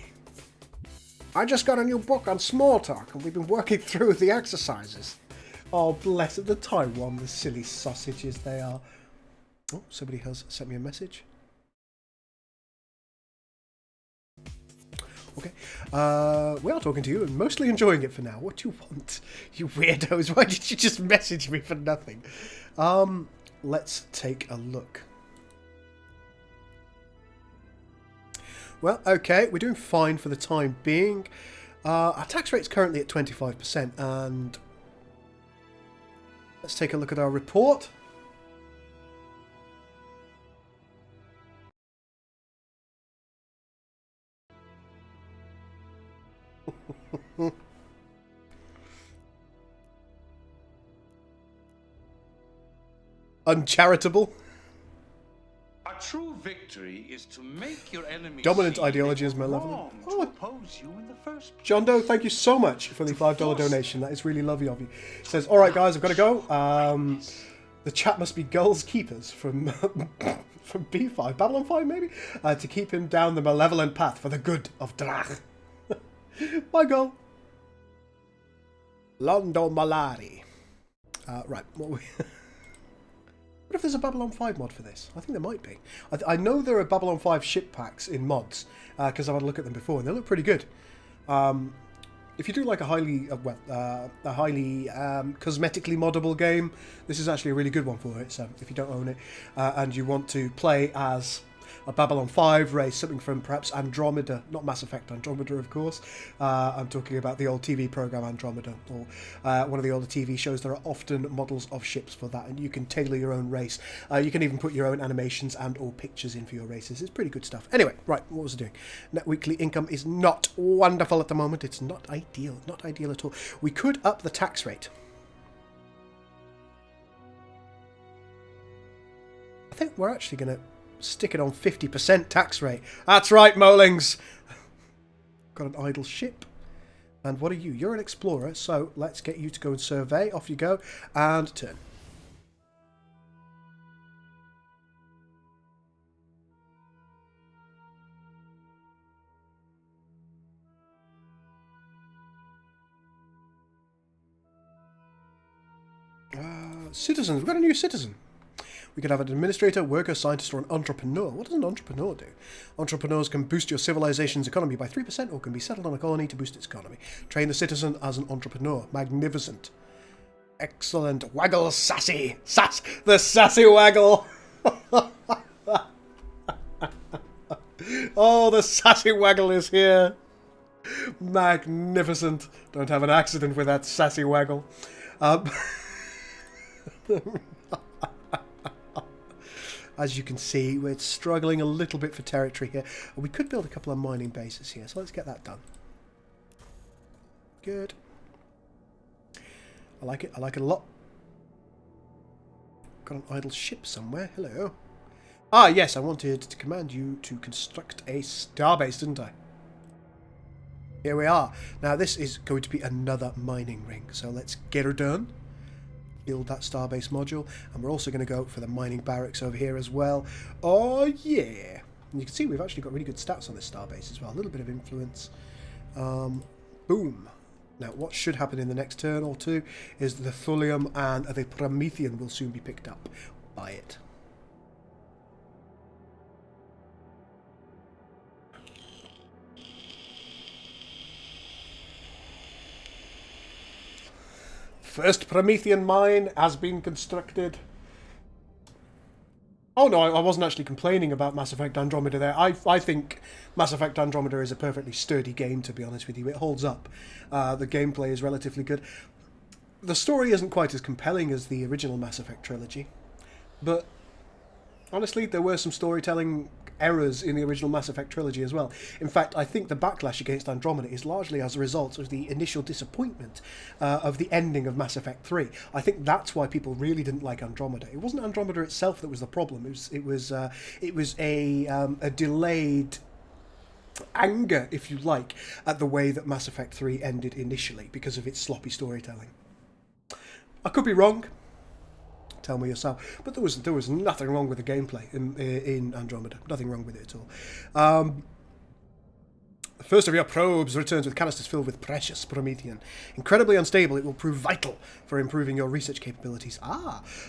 Speaker 1: I just got a new book on small talk, and we've been working through the exercises. Oh, bless it, the Taiwan, the silly sausages they are. Oh, somebody has sent me a message. Okay. We are talking to you and mostly enjoying it for now. What do you want, you weirdos? Why did you just message me for nothing? Let's take a look. Well, okay, we're doing fine for the time being. Our tax rate's currently at 25%, and let's take a look at our report. Uncharitable.
Speaker 3: A true victory is to make your enemy
Speaker 1: Dominant
Speaker 3: see
Speaker 1: ideology
Speaker 3: they
Speaker 1: is
Speaker 3: were
Speaker 1: malevolent.
Speaker 3: wrong
Speaker 1: Oh.
Speaker 3: to oppose you in the first place.
Speaker 1: John Doe, thank you so much for the $5 donation. That is really lovely of you. It says, alright guys, I've got to go. The chat must be Gull's Keepers from from B5, Babylon 5 maybe? To keep him down the malevolent path for the good of Drach. Bye, Gull. Londo Malari. Right, what we... What if there's a Babylon 5 mod for this? I think there might be. I know there are Babylon 5 ship packs in mods, because I've had a look at them before, and they look pretty good. If you do like a highly cosmetically moddable game, this is actually a really good one for it. So if you don't own it, and you want to play as a Babylon 5 race, something from perhaps Andromeda, not Mass Effect Andromeda, of course. I'm talking about the old TV program Andromeda, or one of the older TV shows. There are often models of ships for that, and you can tailor your own race. You can even put your own animations and or pictures in for your races. It's pretty good stuff. Anyway, right, what was I doing? Net weekly income is not wonderful at the moment. It's not ideal at all. We could up the tax rate. I think we're actually going to stick it on 50% tax rate. That's right, Mowlings. Got an idle ship. And what are you? You're an explorer, so let's get you to go and survey. Off you go, and turn. citizens. We've got a new citizen. We could have an administrator, worker, scientist, or an entrepreneur. What does an entrepreneur do? Entrepreneurs can boost your civilization's economy by 3% or can be settled on a colony to boost its economy. Train the citizen as an entrepreneur. Magnificent. Excellent. Waggle sassy. The sassy waggle. Oh, the sassy waggle is here. Magnificent. Don't have an accident with that sassy waggle. As you can see, we're struggling a little bit for territory here. We could build a couple of mining bases here, so let's get that done. Good. I like it. I like it a lot. Got an idle ship somewhere. Hello. Ah, yes, I wanted to command you to construct a starbase, didn't I? Here we are. Now, this is going to be another mining ring, so let's get her done. Build that starbase module, and we're also going to go for the mining barracks over here as well. Oh yeah! And you can see we've actually got really good stats on this starbase as well. A little bit of influence. Boom. Now what should happen in the next turn or two is the thulium and the promethium will soon be picked up by it. First Promethean mine has been constructed. Oh no, I wasn't actually complaining about Mass Effect Andromeda there. I think Mass Effect Andromeda is a perfectly sturdy game, to be honest with you. It holds up. The gameplay is relatively good. The story isn't quite as compelling as the original Mass Effect trilogy. But honestly, there were some storytelling errors in the original Mass Effect trilogy as well. In fact, I think the backlash against Andromeda is largely as a result of the initial disappointment of the ending of Mass Effect 3. I think that's why people really didn't like Andromeda. It wasn't Andromeda itself that was the problem. It was a delayed anger, if you like, at the way that Mass Effect 3 ended initially because of its sloppy storytelling. I could be wrong. Tell me yourself. But there was nothing wrong with the gameplay in Andromeda. Nothing wrong with it at all. The first of your probes returns with canisters filled with precious Promethean. Incredibly unstable, it will prove vital for improving your research capabilities.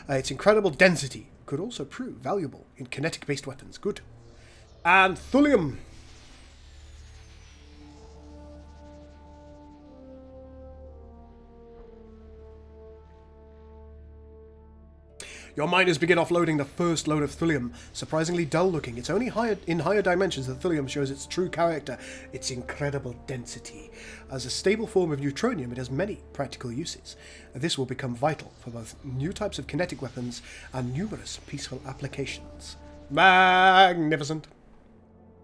Speaker 1: Its incredible density could also prove valuable in kinetic-based weapons. Good. And thulium. Your miners begin offloading the first load of thulium. Surprisingly dull looking. It's only in higher dimensions that thulium shows its true character, its incredible density. As a stable form of neutronium, it has many practical uses. This will become vital for both new types of kinetic weapons and numerous peaceful applications. Magnificent.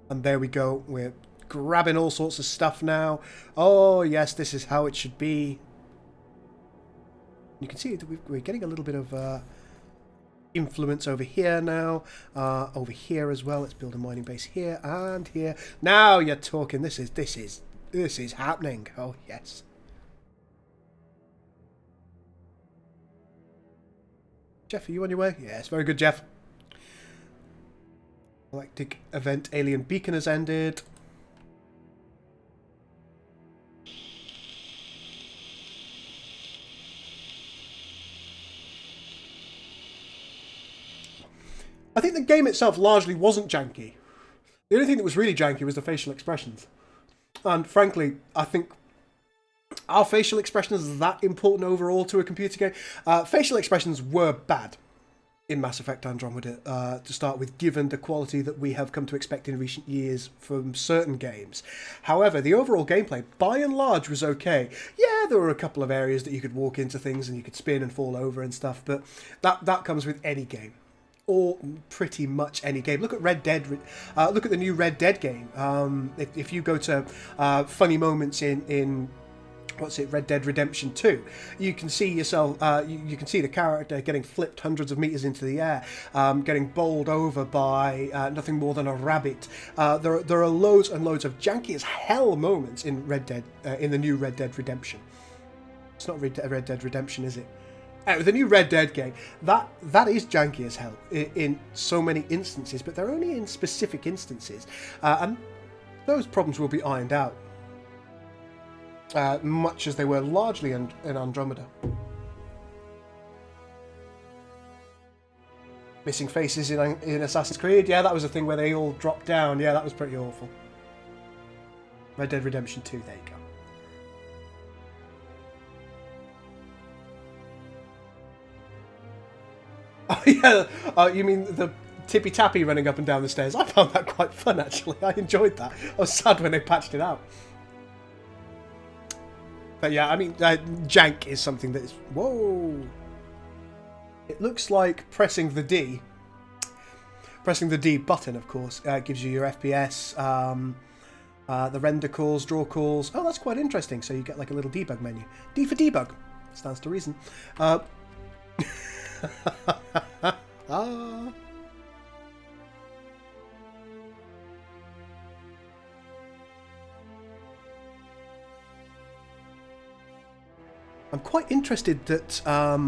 Speaker 1: And there we go. We're grabbing all sorts of stuff now. Oh yes, this is how it should be. You can see that we're getting a little bit of influence over here now, over here as well. Let's build a mining base here and here. Now you're talking. This is happening. Oh yes. Jeff, are you on your way? Yes, very good, Jeff. Galactic event alien beacon has ended. I think the game itself largely wasn't janky. The only thing that was really janky was the facial expressions. And frankly, I think, are facial expressions that important overall to a computer game? Facial expressions were bad in Mass Effect Andromeda, to start with, given the quality that we have come to expect in recent years from certain games. However, the overall gameplay, by and large, was okay. Yeah, there were a couple of areas that you could walk into things and you could spin and fall over and stuff, but that comes with any game. Or pretty much any game. Look at Red Dead. Look at the new Red Dead game. If you go to funny moments in Red Dead Redemption 2, you can see yourself. You can see the character getting flipped hundreds of meters into the air, getting bowled over by nothing more than a rabbit. There are loads and loads of janky as hell moments in Red Dead, in the new Red Dead Redemption. It's not Red Dead Redemption, is it? With the new Red Dead game, that is janky as hell in so many instances, but they're only in specific instances, and those problems will be ironed out, much as they were largely in Andromeda. Missing faces in Assassin's Creed. Yeah, that was a thing where they all dropped down. Yeah, that was pretty awful. Red Dead Redemption 2, there you go. Oh, yeah. You mean the tippy-tappy running up and down the stairs? I found that quite fun, actually. I enjoyed that. I was sad when they patched it out. But yeah, I mean, jank is something that is... Whoa! It looks like pressing the D. Pressing the D button, of course, gives you your FPS, the render calls, draw calls. Oh, that's quite interesting. So you get like a little debug menu. D for debug. Stands to reason. I'm quite interested that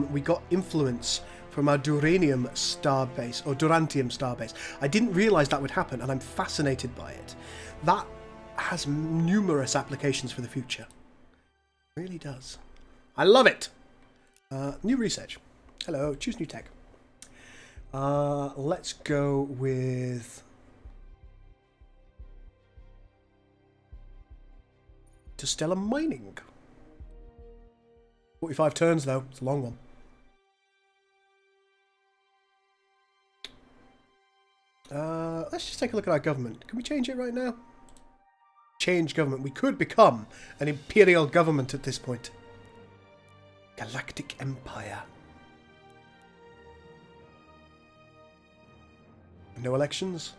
Speaker 1: we got influence from our Duranium starbase, or Durantium starbase. I didn't realise that would happen, and I'm fascinated by it. That has numerous applications for the future. It really does. I love it! New research. Hello, choose new tech. Let's go with... Interstellar mining. 45 turns, though. It's a long one. Let's just take a look at our government. Can we change it right now? Change government. We could become an imperial government at this point. Galactic Empire. No elections?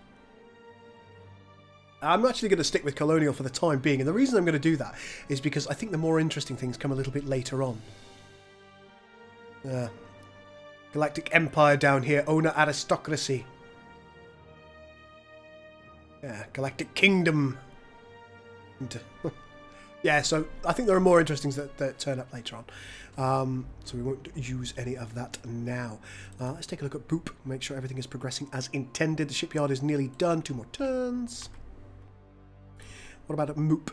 Speaker 1: I'm actually going to stick with colonial for the time being, and the reason I'm going to do that is because I think the more interesting things come a little bit later on. Galactic Empire down here, owner aristocracy. Yeah, Galactic Kingdom. Yeah, so I think there are more interesting things that turn up later on. So we won't use any of that now. Let's take a look at Boop, make sure everything is progressing as intended. The shipyard is nearly done, 2 more turns. What about Moop?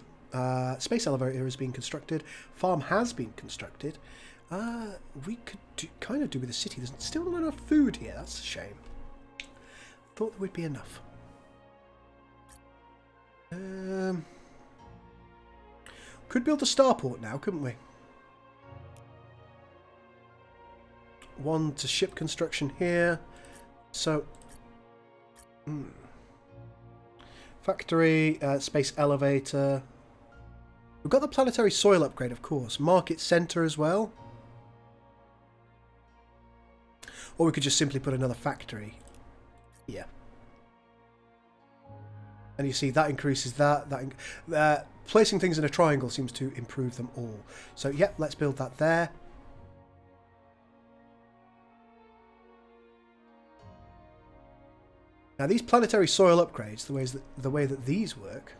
Speaker 1: Space elevator is being constructed. Farm has been constructed. We could kind of do with the city. There's still not enough food here. That's a shame. Thought there would be enough. Could build a starport now, couldn't we? 1 to ship construction here. So... Factory, space elevator. We've got the planetary soil upgrade, of course. Market centre as well. Or we could just simply put another factory here. And you see that increases that. Placing things in a triangle seems to improve them all. So, yep, let's build that there. Now, these planetary soil upgrades, the way that these work,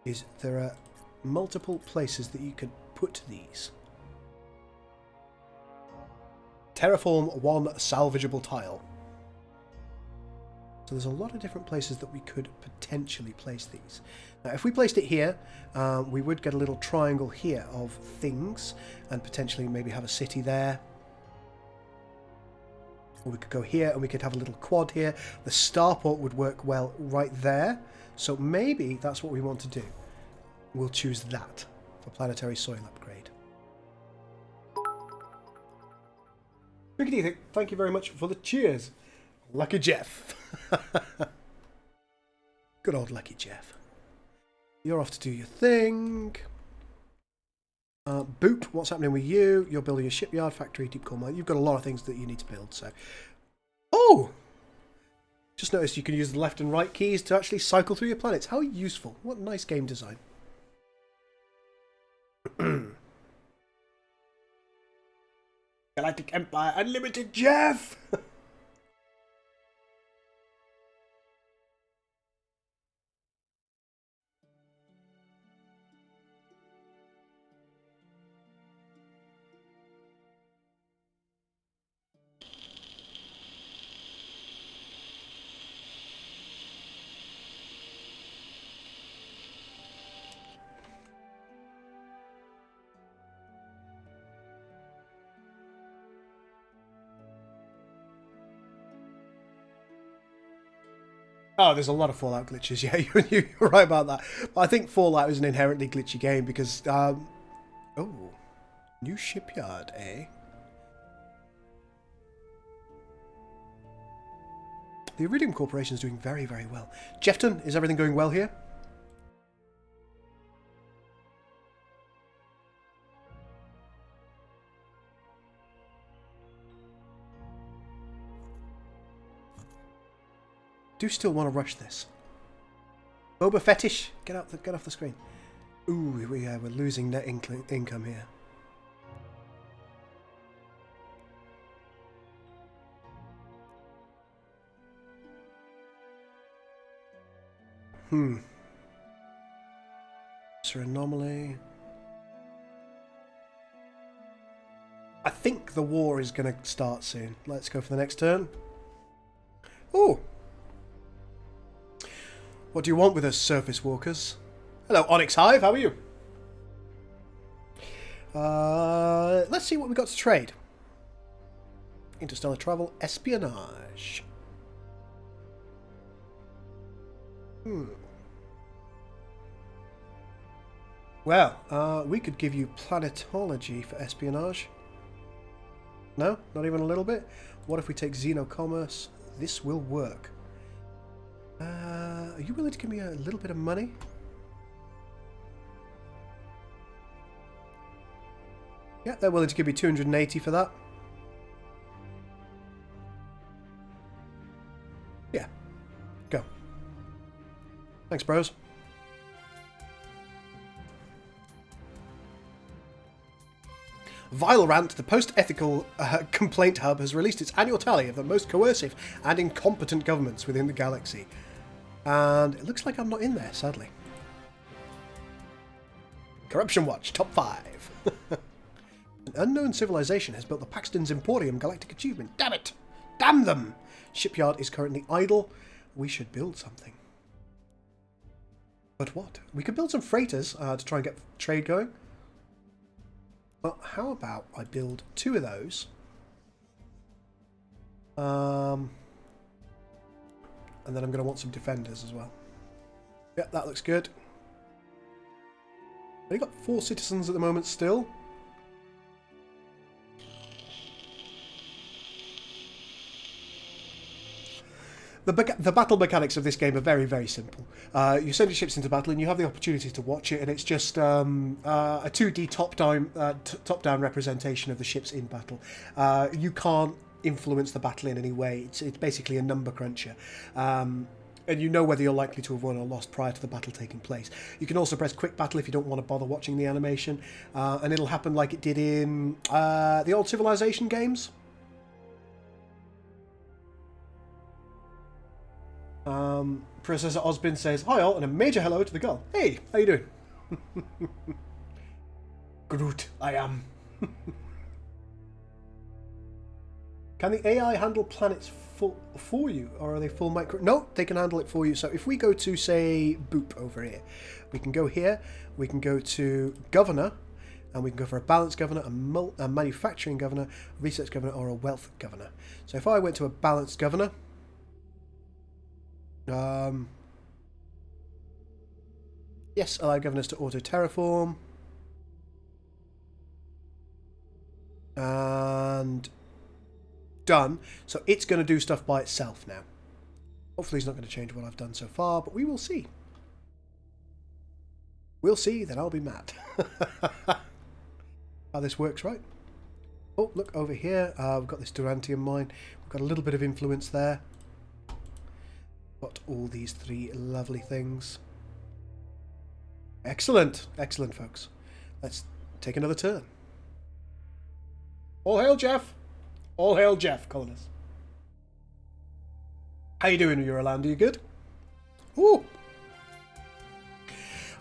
Speaker 1: is there are multiple places that you could put these. Terraform 1 salvageable tile. So there's a lot of different places that we could potentially place these. Now, if we placed it here, we would get a little triangle here of things, and potentially maybe have a city there. Or we could go here and we could have a little quad here. The starport would work well right there. So maybe that's what we want to do. We'll choose that for planetary soil upgrade. Thank you very much for the cheers. Lucky Jeff. Good old Lucky Jeff. You're off to do your thing. Boop, what's happening with you? You're building a shipyard, factory, deep core mine. You've got a lot of things that you need to build, so... Oh! Just noticed you can use the left and right keys to actually cycle through your planets. How useful. What nice game design. Galactic Empire Unlimited Jeff! Oh, there's a lot of Fallout glitches. Yeah, you're right about that. But I think Fallout is an inherently glitchy game because... oh, new shipyard, eh? The Iridium Corporation is doing very, very well. Jeffton, is everything going well here? Do still want to rush this. Boba Fetish, get off the screen. Ooh, we're losing net income here. Sir Anomaly. I think the war is going to start soon. Let's go for the next turn. Oh. What do you want with us, surface walkers? Hello, Onyx Hive, how are you? Let's see what we got to trade. Interstellar travel, espionage. Well, we could give you planetology for espionage. No? Not even a little bit? What if we take xenocommerce? This will work. Are you willing to give me a little bit of money? Yeah, they're willing to give me 280 for that. Yeah. Go. Thanks, bros. Vilerant, the post-ethical complaint hub, has released its annual tally of the most coercive and incompetent governments within the galaxy. And it looks like I'm not in there, sadly. Corruption Watch, top 5. An unknown civilization has built the Paxton's Emporium Galactic Achievement. Damn it! Damn them! Shipyard is currently idle. We should build something. But what? We could build some freighters to try and get trade going. Well, how about I build 2 of those? And then I'm going to want some defenders as well. Yep, that looks good. We've got 4 citizens at the moment still. The battle mechanics of this game are very, very simple. You send your ships into battle and you have the opportunity to watch it, and it's just a 2D top-down representation of the ships in battle. You can't influence the battle in any way. It's basically a number cruncher. And you know whether you're likely to have won or lost prior to the battle taking place. You can also press quick battle if you don't want to bother watching the animation, and it'll happen like it did in the old Civilization games. Professor Osbin says, "Hi all, and a major hello to the girl. Hey, how you doing?" Groot, I am. Can the AI handle planets for you, or are they full micro? No, they can handle it for you. So if we go to, say, Boop over here, we can go here, we can go to Governor, and we can go for a Balance Governor, a Manufacturing Governor, a Research Governor, or a Wealth Governor. So if I went to a Balanced Governor, yes, allow governors to auto-terraform. And done. So it's going to do stuff by itself now. Hopefully it's not going to change what I've done so far, but we will see. We'll see, then I'll be mad. How this works, right? Oh, look, over here, we've got this Durantium mine. We've got a little bit of influence there. Got all these 3 lovely things. Excellent. Excellent, folks. Let's take another turn. All hail Jeff. All hail Jeff, colonists. How you doing, Euroland? Are you good? Ooh.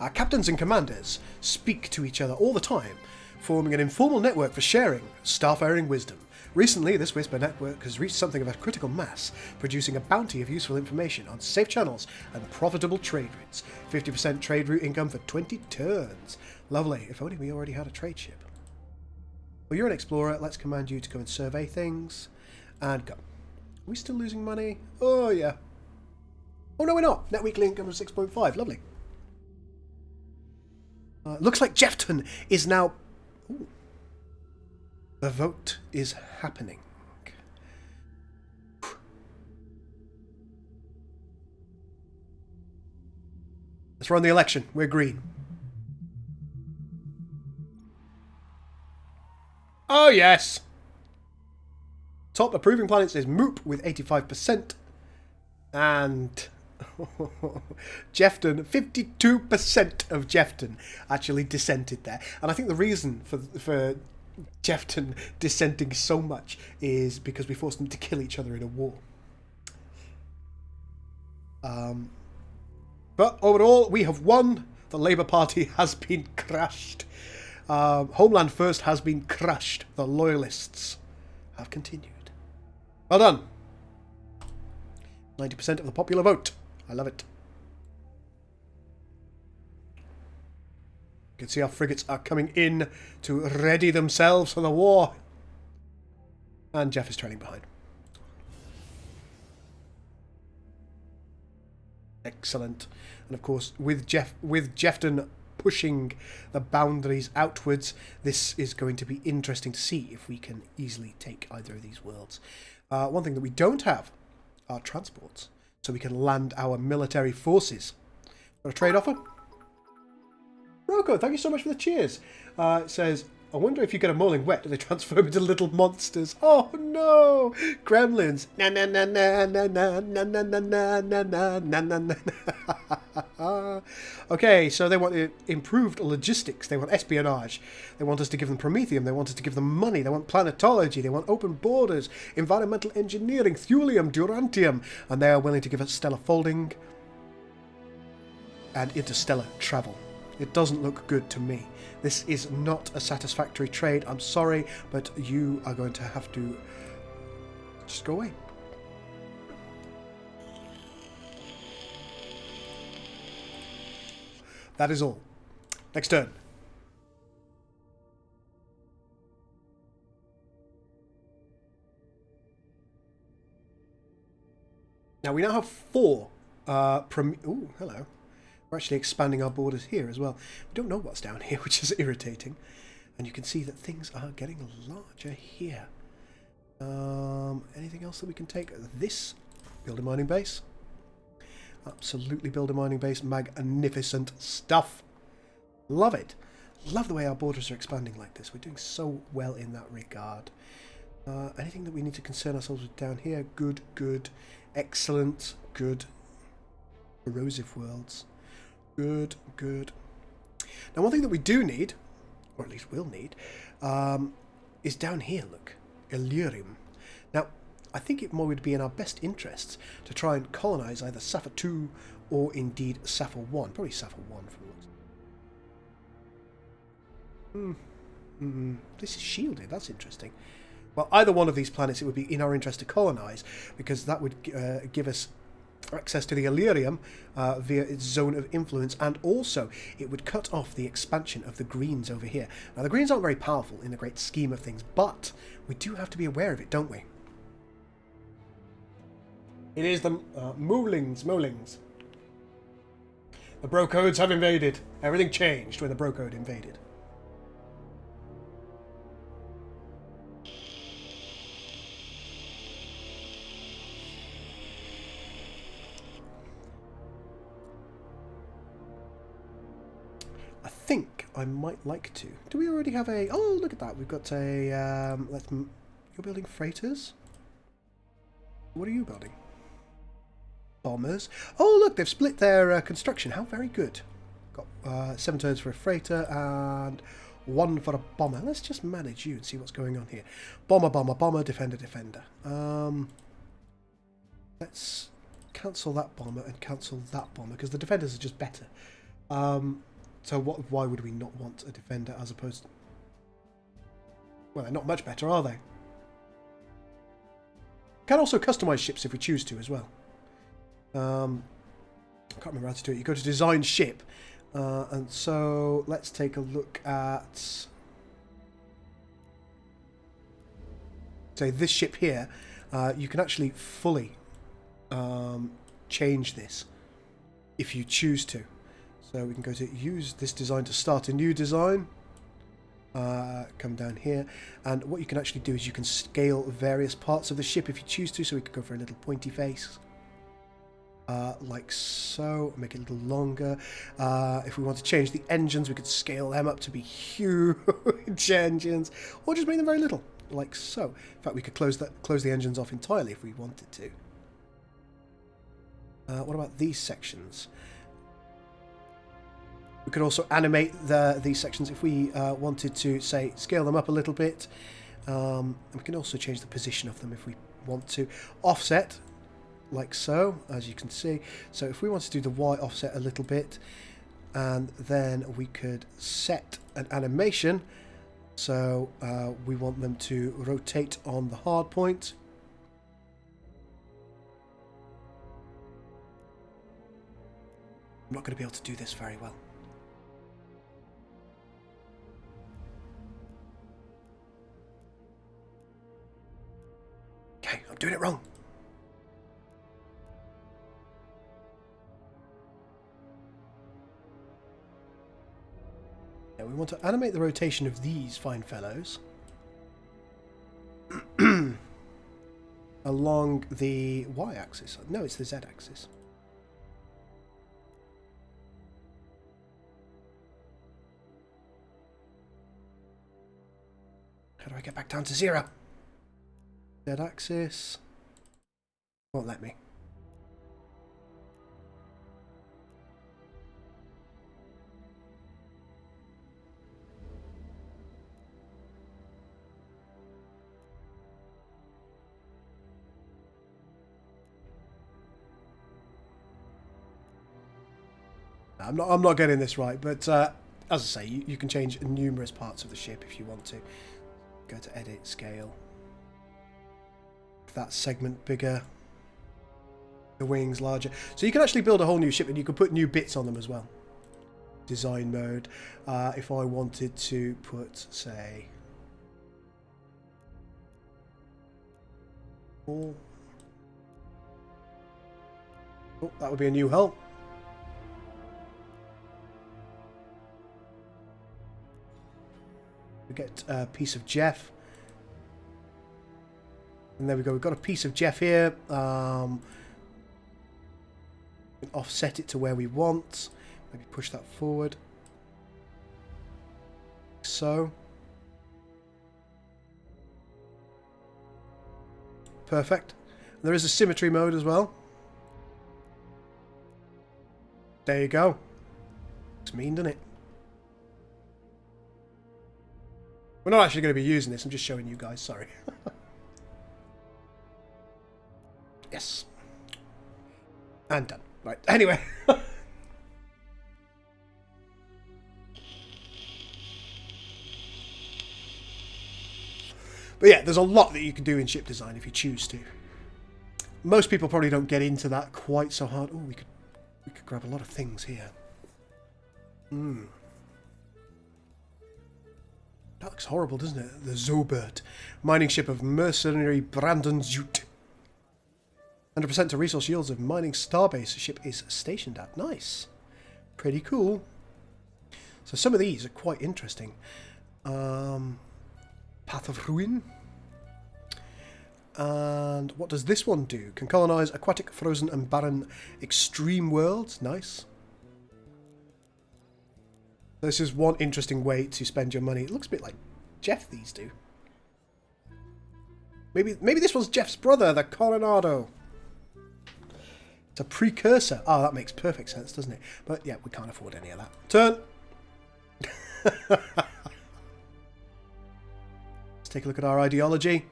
Speaker 1: Our captains and commanders speak to each other all the time, forming an informal network for sharing starfaring wisdom. Recently, this Whisper network has reached something of a critical mass, producing a bounty of useful information on safe channels and profitable trade routes. 50% trade route income for 20 turns. Lovely. If only we already had a trade ship. Well, you're an explorer. Let's command you to go and survey things. And go. Are we still losing money? Oh, yeah. Oh, no, we're not. Net weekly income of 6.5. Lovely. Looks like Jefton is now... Ooh. The vote is happening. Let's run the election. We're green. Oh, yes. Top approving planets is Moop with 85%. And Jefton, 52% of Jefton actually dissented there. And I think the reason for Jefton dissenting so much is because we forced them to kill each other in a war. But overall, we have won. The Labour Party has been crushed. Homeland First has been crushed. The Loyalists have continued. Well done. 90% of the popular vote. I love it. You can see our frigates are coming in to ready themselves for the war. And Jeff is trailing behind. Excellent. And of course, with Jefton pushing the boundaries outwards, this is going to be interesting to see if we can easily take either of these worlds. One thing that we don't have are transports, so we can land our military forces. Got a trade offer? Rocco, thank you so much for the cheers. It says, I wonder if you get a Mowling wet, do they transform into little monsters? Oh no! Gremlins. Na na na na na na na na na na na na na. Okay, so they want improved logistics. They want espionage. They want us to give them promethium. They want us to give them money. They want planetology. They want open borders, environmental engineering, thulium, durantium, and they are willing to give us stellar folding and interstellar travel. It doesn't look good to me. This is not a satisfactory trade. I'm sorry, but you are going to have to just go away. That is all. Next turn. Now we now have 4 ooh, hello. We're actually expanding our borders here as well. We don't know what's down here, which is irritating. And you can see that things are getting larger here. Anything else that we can take? This, build a mining base. Absolutely build a mining base. Magnificent stuff. Love it. Love the way our borders are expanding like this. We're doing so well in that regard. Anything that we need to concern ourselves with down here? Good, good, excellent, good. Erosive worlds. Good, good. Now, one thing that we do need, or at least will need, is down here, look. Illyrium. Now, I think it would be in our best interests to try and colonise either Sappho 2 or indeed Sappho 1. Probably Sappho 1 from looks. This is shielded. That's interesting. Well, either one of these planets, it would be in our interest to colonise, because that would give us access to the Illyrium via its zone of influence, and also it would cut off the expansion of the Greens over here. Now, the Greens aren't very powerful in the great scheme of things, but we do have to be aware of it, don't we? It is the Mowlings. The Bro Codes have invaded. Everything changed when the Bro Code invaded. I think I might like to. Do we already have a... Oh, look at that. We've got a... You're building freighters? What are you building? Bombers. Oh, look, they've split their construction. How very good. Got 7 turns for a freighter and 1 for a bomber. Let's just manage you and see what's going on here. Bomber, bomber, bomber, defender, defender. Let's cancel that bomber and cancel that bomber, because the defenders are just better. So why would we not want a defender as opposed to... Well, they're not much better, are they? Can also customise ships if we choose to as well. I can't remember how to do it. You go to design ship, and so let's take a look at, say, this ship here. You can actually fully change this if you choose to. So we can go to use this design to start a new design. Come down here, and what you can actually do is you can scale various parts of the ship if you choose to. So we could go for a little pointy face, like so, make it a little longer. If we want to change the engines, we could scale them up to be huge engines, or just make them very little, like so. In fact, we could close the engines off entirely if we wanted to. What about these sections? We could also animate these sections if we wanted to, say, scale them up a little bit. And we can also change the position of them if we want to. Offset, like so, as you can see. So if we want to do the Y offset a little bit, and then we could set an animation. So we want them to rotate on the hard point. I'm not going to be able to do this very well. Okay, I'm doing it wrong. Yeah, we want to animate the rotation of these fine fellows along the Y-axis. No, it's the Z-axis. How do I get back down to 0? Z-axis. Won't let me. I'm not getting this right, but as I say, you can change numerous parts of the ship if you want to. Go to edit, scale. That segment bigger, the wings larger, so you can actually build a whole new ship, and you can put new bits on them as well. Design mode. If I wanted to put, say, oh, that would be a new hull. We get a piece of Jeff. And there we go, we've got a piece of Jeff here. We can offset it to where we want. Maybe push that forward. So. Perfect. There is a symmetry mode as well. There you go. Looks mean, doesn't it? We're not actually going to be using this, I'm just showing you guys, sorry. Yes. And done. Right, anyway. But yeah, there's a lot that you can do in ship design if you choose to. Most people probably don't get into that quite so hard. Oh, we could grab a lot of things here. That looks horrible, doesn't it? The Zobert. Mining ship of mercenary Brandon Zute. 100% to resource yields of mining starbase ship is stationed at. Nice. Pretty cool. So some of these are quite interesting. Path of Ruin. And what does this one do? Can colonize aquatic, frozen and barren extreme worlds. Nice. This is one interesting way to spend your money. It looks a bit like Jeff these do. Maybe this was Jeff's brother, the Coronado. It's a precursor. Oh, that makes perfect sense, doesn't it? But yeah, we can't afford any of that. Turn! Let's take a look at our ideology.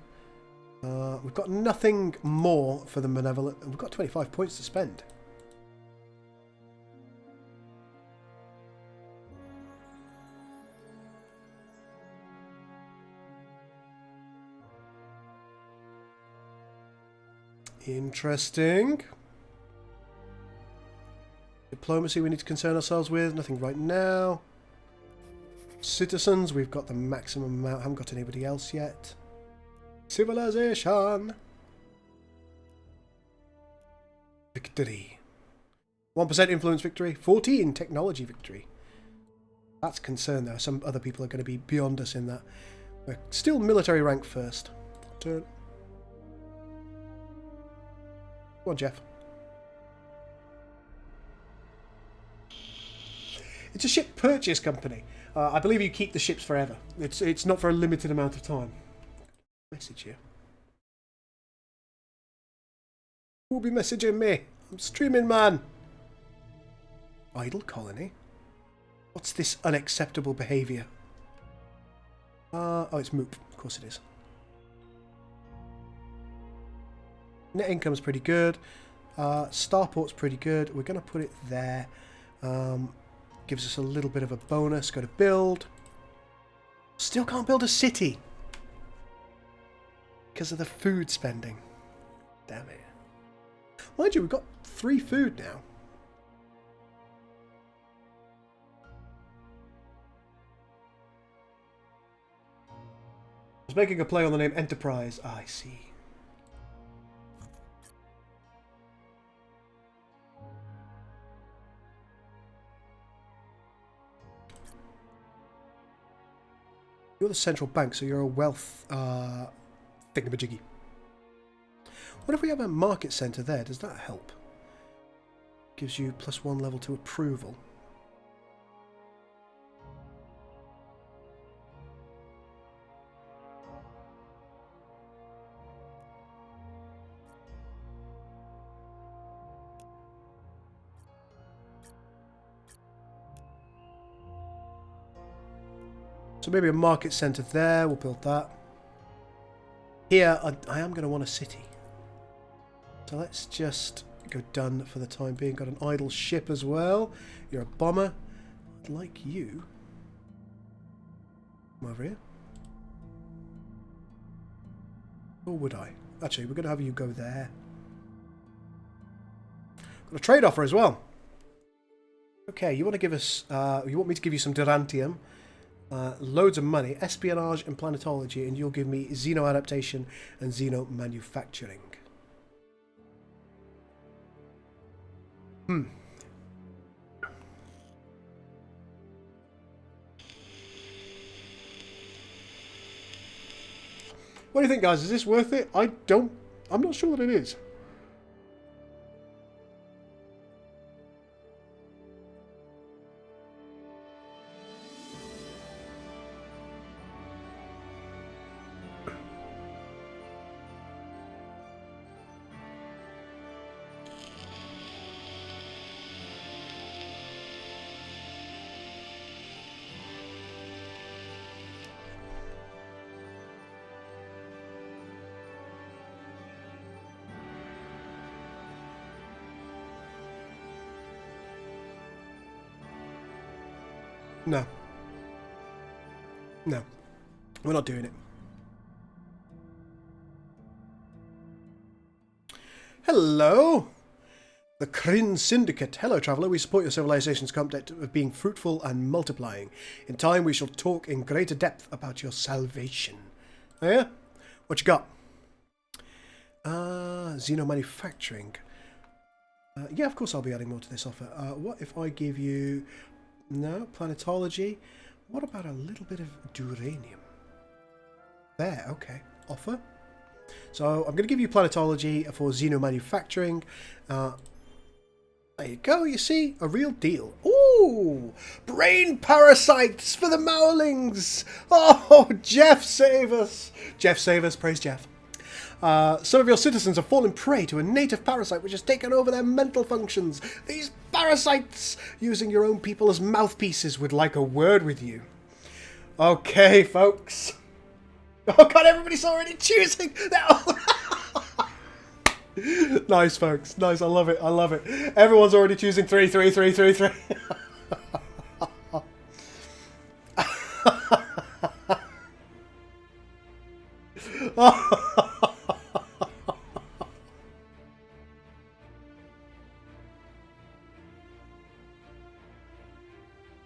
Speaker 1: We've got nothing more for the Malevolent. We've got 25 points to spend. Interesting. Diplomacy we need to concern ourselves with. Nothing right now. Citizens, we've got the maximum amount. Haven't got anybody else yet. Civilization. victory. 1% influence victory. 14 technology victory. That's concern though. Some other people are going to be beyond us in that. We're still military rank first. Turn. Come on, Jeff. It's a ship purchase company. I believe you keep the ships forever. It's not for a limited amount of time. Message here. Who'll be messaging me? I'm streaming, man. Idle colony? What's this unacceptable behaviour? Oh, it's Moop. Of course it is. Net income's pretty good. Starport's pretty good. We're going to put it there. Gives us a little bit of a bonus. Go to build. Still can't build a city. Because of the food spending. Damn it. Mind you, we've got 3 food now. I was making a play on the name Enterprise. I see. You're the central bank, so you're a wealth thingamajiggy. What if we have a market centre there? Does that help? Gives you +1 level to approval. So maybe a market centre there. We'll build that. Here, I am going to want a city. So let's just go done for the time being. Got an idle ship as well. You're a bomber. I'd like you. Come over here. Or would I? Actually, we're going to have you go there. Got a trade offer as well. Okay, you want to give us... you want me to give you some Durantium. Loads of money. Espionage and planetology. And you'll give me Xeno adaptation and Xeno manufacturing. What do you think, guys? Is this worth it? I'm not sure that it is. No. No. We're not doing it. Hello! The Kryn Syndicate. Hello, traveller. We support your civilization's concept of being fruitful and multiplying. In time, we shall talk in greater depth about your salvation. Oh, yeah? What you got? Xeno manufacturing. Yeah, of course I'll be adding more to this offer. What if I give you... No, planetology. What about a little bit of duranium? There, okay. Offer. So I'm going to give you planetology for Xeno manufacturing. There you go, you see? A real deal. Ooh! Brain parasites for the Mowlings! Oh, Jeff, save us! Jeff, save us. Praise Jeff. Some of your citizens have fallen prey to a native parasite which has taken over their mental functions. These parasites, using your own people as mouthpieces, would like a word with you. Okay, folks. Oh god, everybody's already choosing. Nice, folks. Nice, I love it. I love it. Everyone's already choosing 3, 3, 3, 3, 3.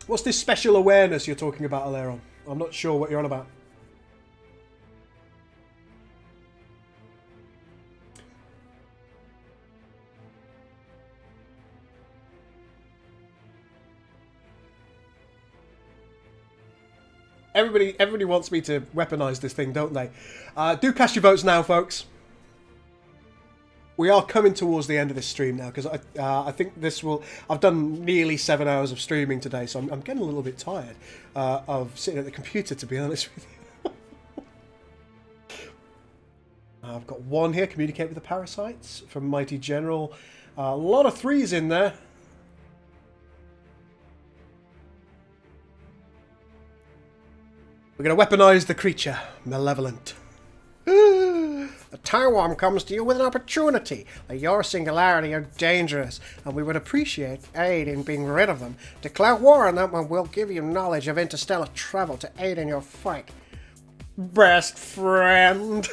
Speaker 1: What's this special awareness you're talking about, Aleron? I'm not sure what you're on about. Everybody wants me to weaponize this thing, don't they? Do cast your votes now, folks. We are coming towards the end of this stream now, because I think this will... I've done nearly 7 hours of streaming today, so I'm getting a little bit tired of sitting at the computer, to be honest with you. I've got one here, communicate with the parasites, from Mighty General. A lot of 3s in there. We're going to weaponize the creature, Malevolent. The Taiwan comes to you with an opportunity. Your singularity are dangerous, and we would appreciate aid in being rid of them. Declare war on them, and we'll give you knowledge of interstellar travel to aid in your fight. Best friend.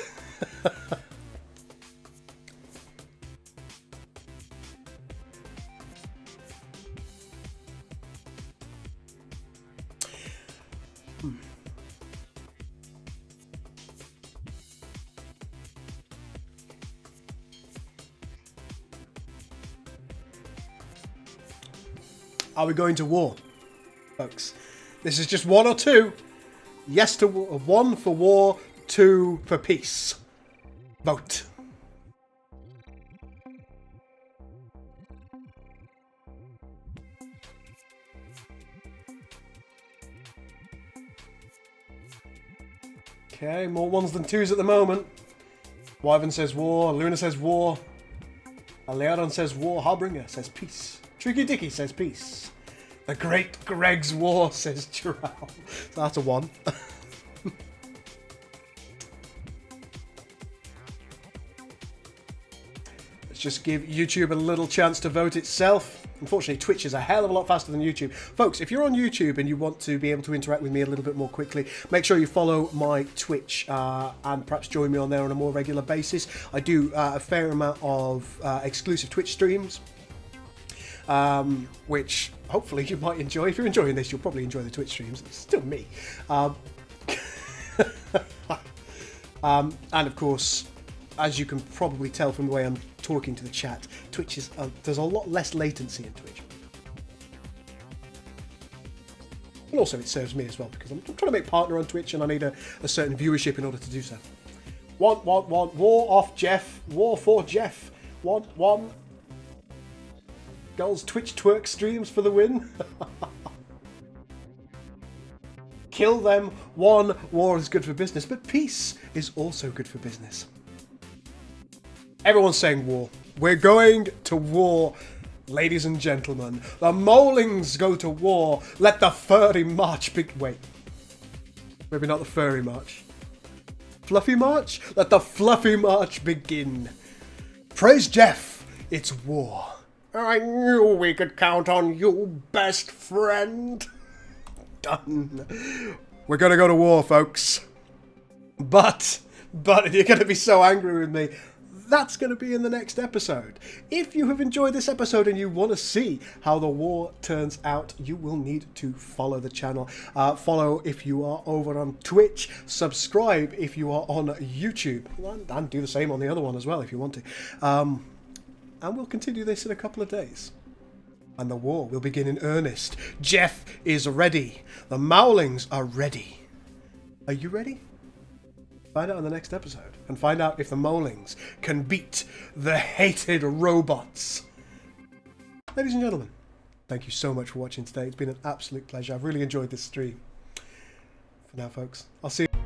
Speaker 1: Are we going to war, folks? This is just 1 or 2. Yes to war, 1 for war, 2 for peace. Vote. Okay, more 1s than 2s at the moment. Wyvern says war, Luna says war. Aleadon says war, Harbinger says peace. Tricky Dicky says peace. The Great Greg's War says Gerald. So that's a 1. Let's just give YouTube a little chance to vote itself. Unfortunately, Twitch is a hell of a lot faster than YouTube. Folks, if you're on YouTube and you want to be able to interact with me a little bit more quickly, make sure you follow my Twitch and perhaps join me on there on a more regular basis. I do a fair amount of exclusive Twitch streams. Which hopefully you might enjoy. If you're enjoying this, you'll probably enjoy the Twitch streams. It's still me. And of course, as you can probably tell from the way I'm talking to the chat, Twitch is there's a lot less latency in Twitch. And also it serves me as well, because I'm trying to make partner on Twitch and I need a certain viewership in order to do so. Want, war off Jeff, war for Jeff. Want. Girls Twitch twerk streams for the win. Kill them. 1, war is good for business, but peace is also good for business. Everyone's saying war. We're going to war, ladies and gentlemen. The Mowlings go to war. Let the furry march wait. Maybe not the furry march. Fluffy march? Let the fluffy march begin. Praise Jeff. It's war. I knew we could count on you, best friend. Done. We're going to go to war, folks. But if you're going to be so angry with me, that's going to be in the next episode. If you have enjoyed this episode and you want to see how the war turns out, you will need to follow the channel. Follow if you are over on Twitch. Subscribe if you are on YouTube. And do the same on the other one as well if you want to. And we'll continue this in a couple of days. And the war will begin in earnest. Jeff is ready. The Mowlings are ready. Are you ready? Find out in the next episode. And find out if the Mowlings can beat the hated robots. Ladies and gentlemen, thank you so much for watching today. It's been an absolute pleasure. I've really enjoyed this stream. For now, folks, I'll see you.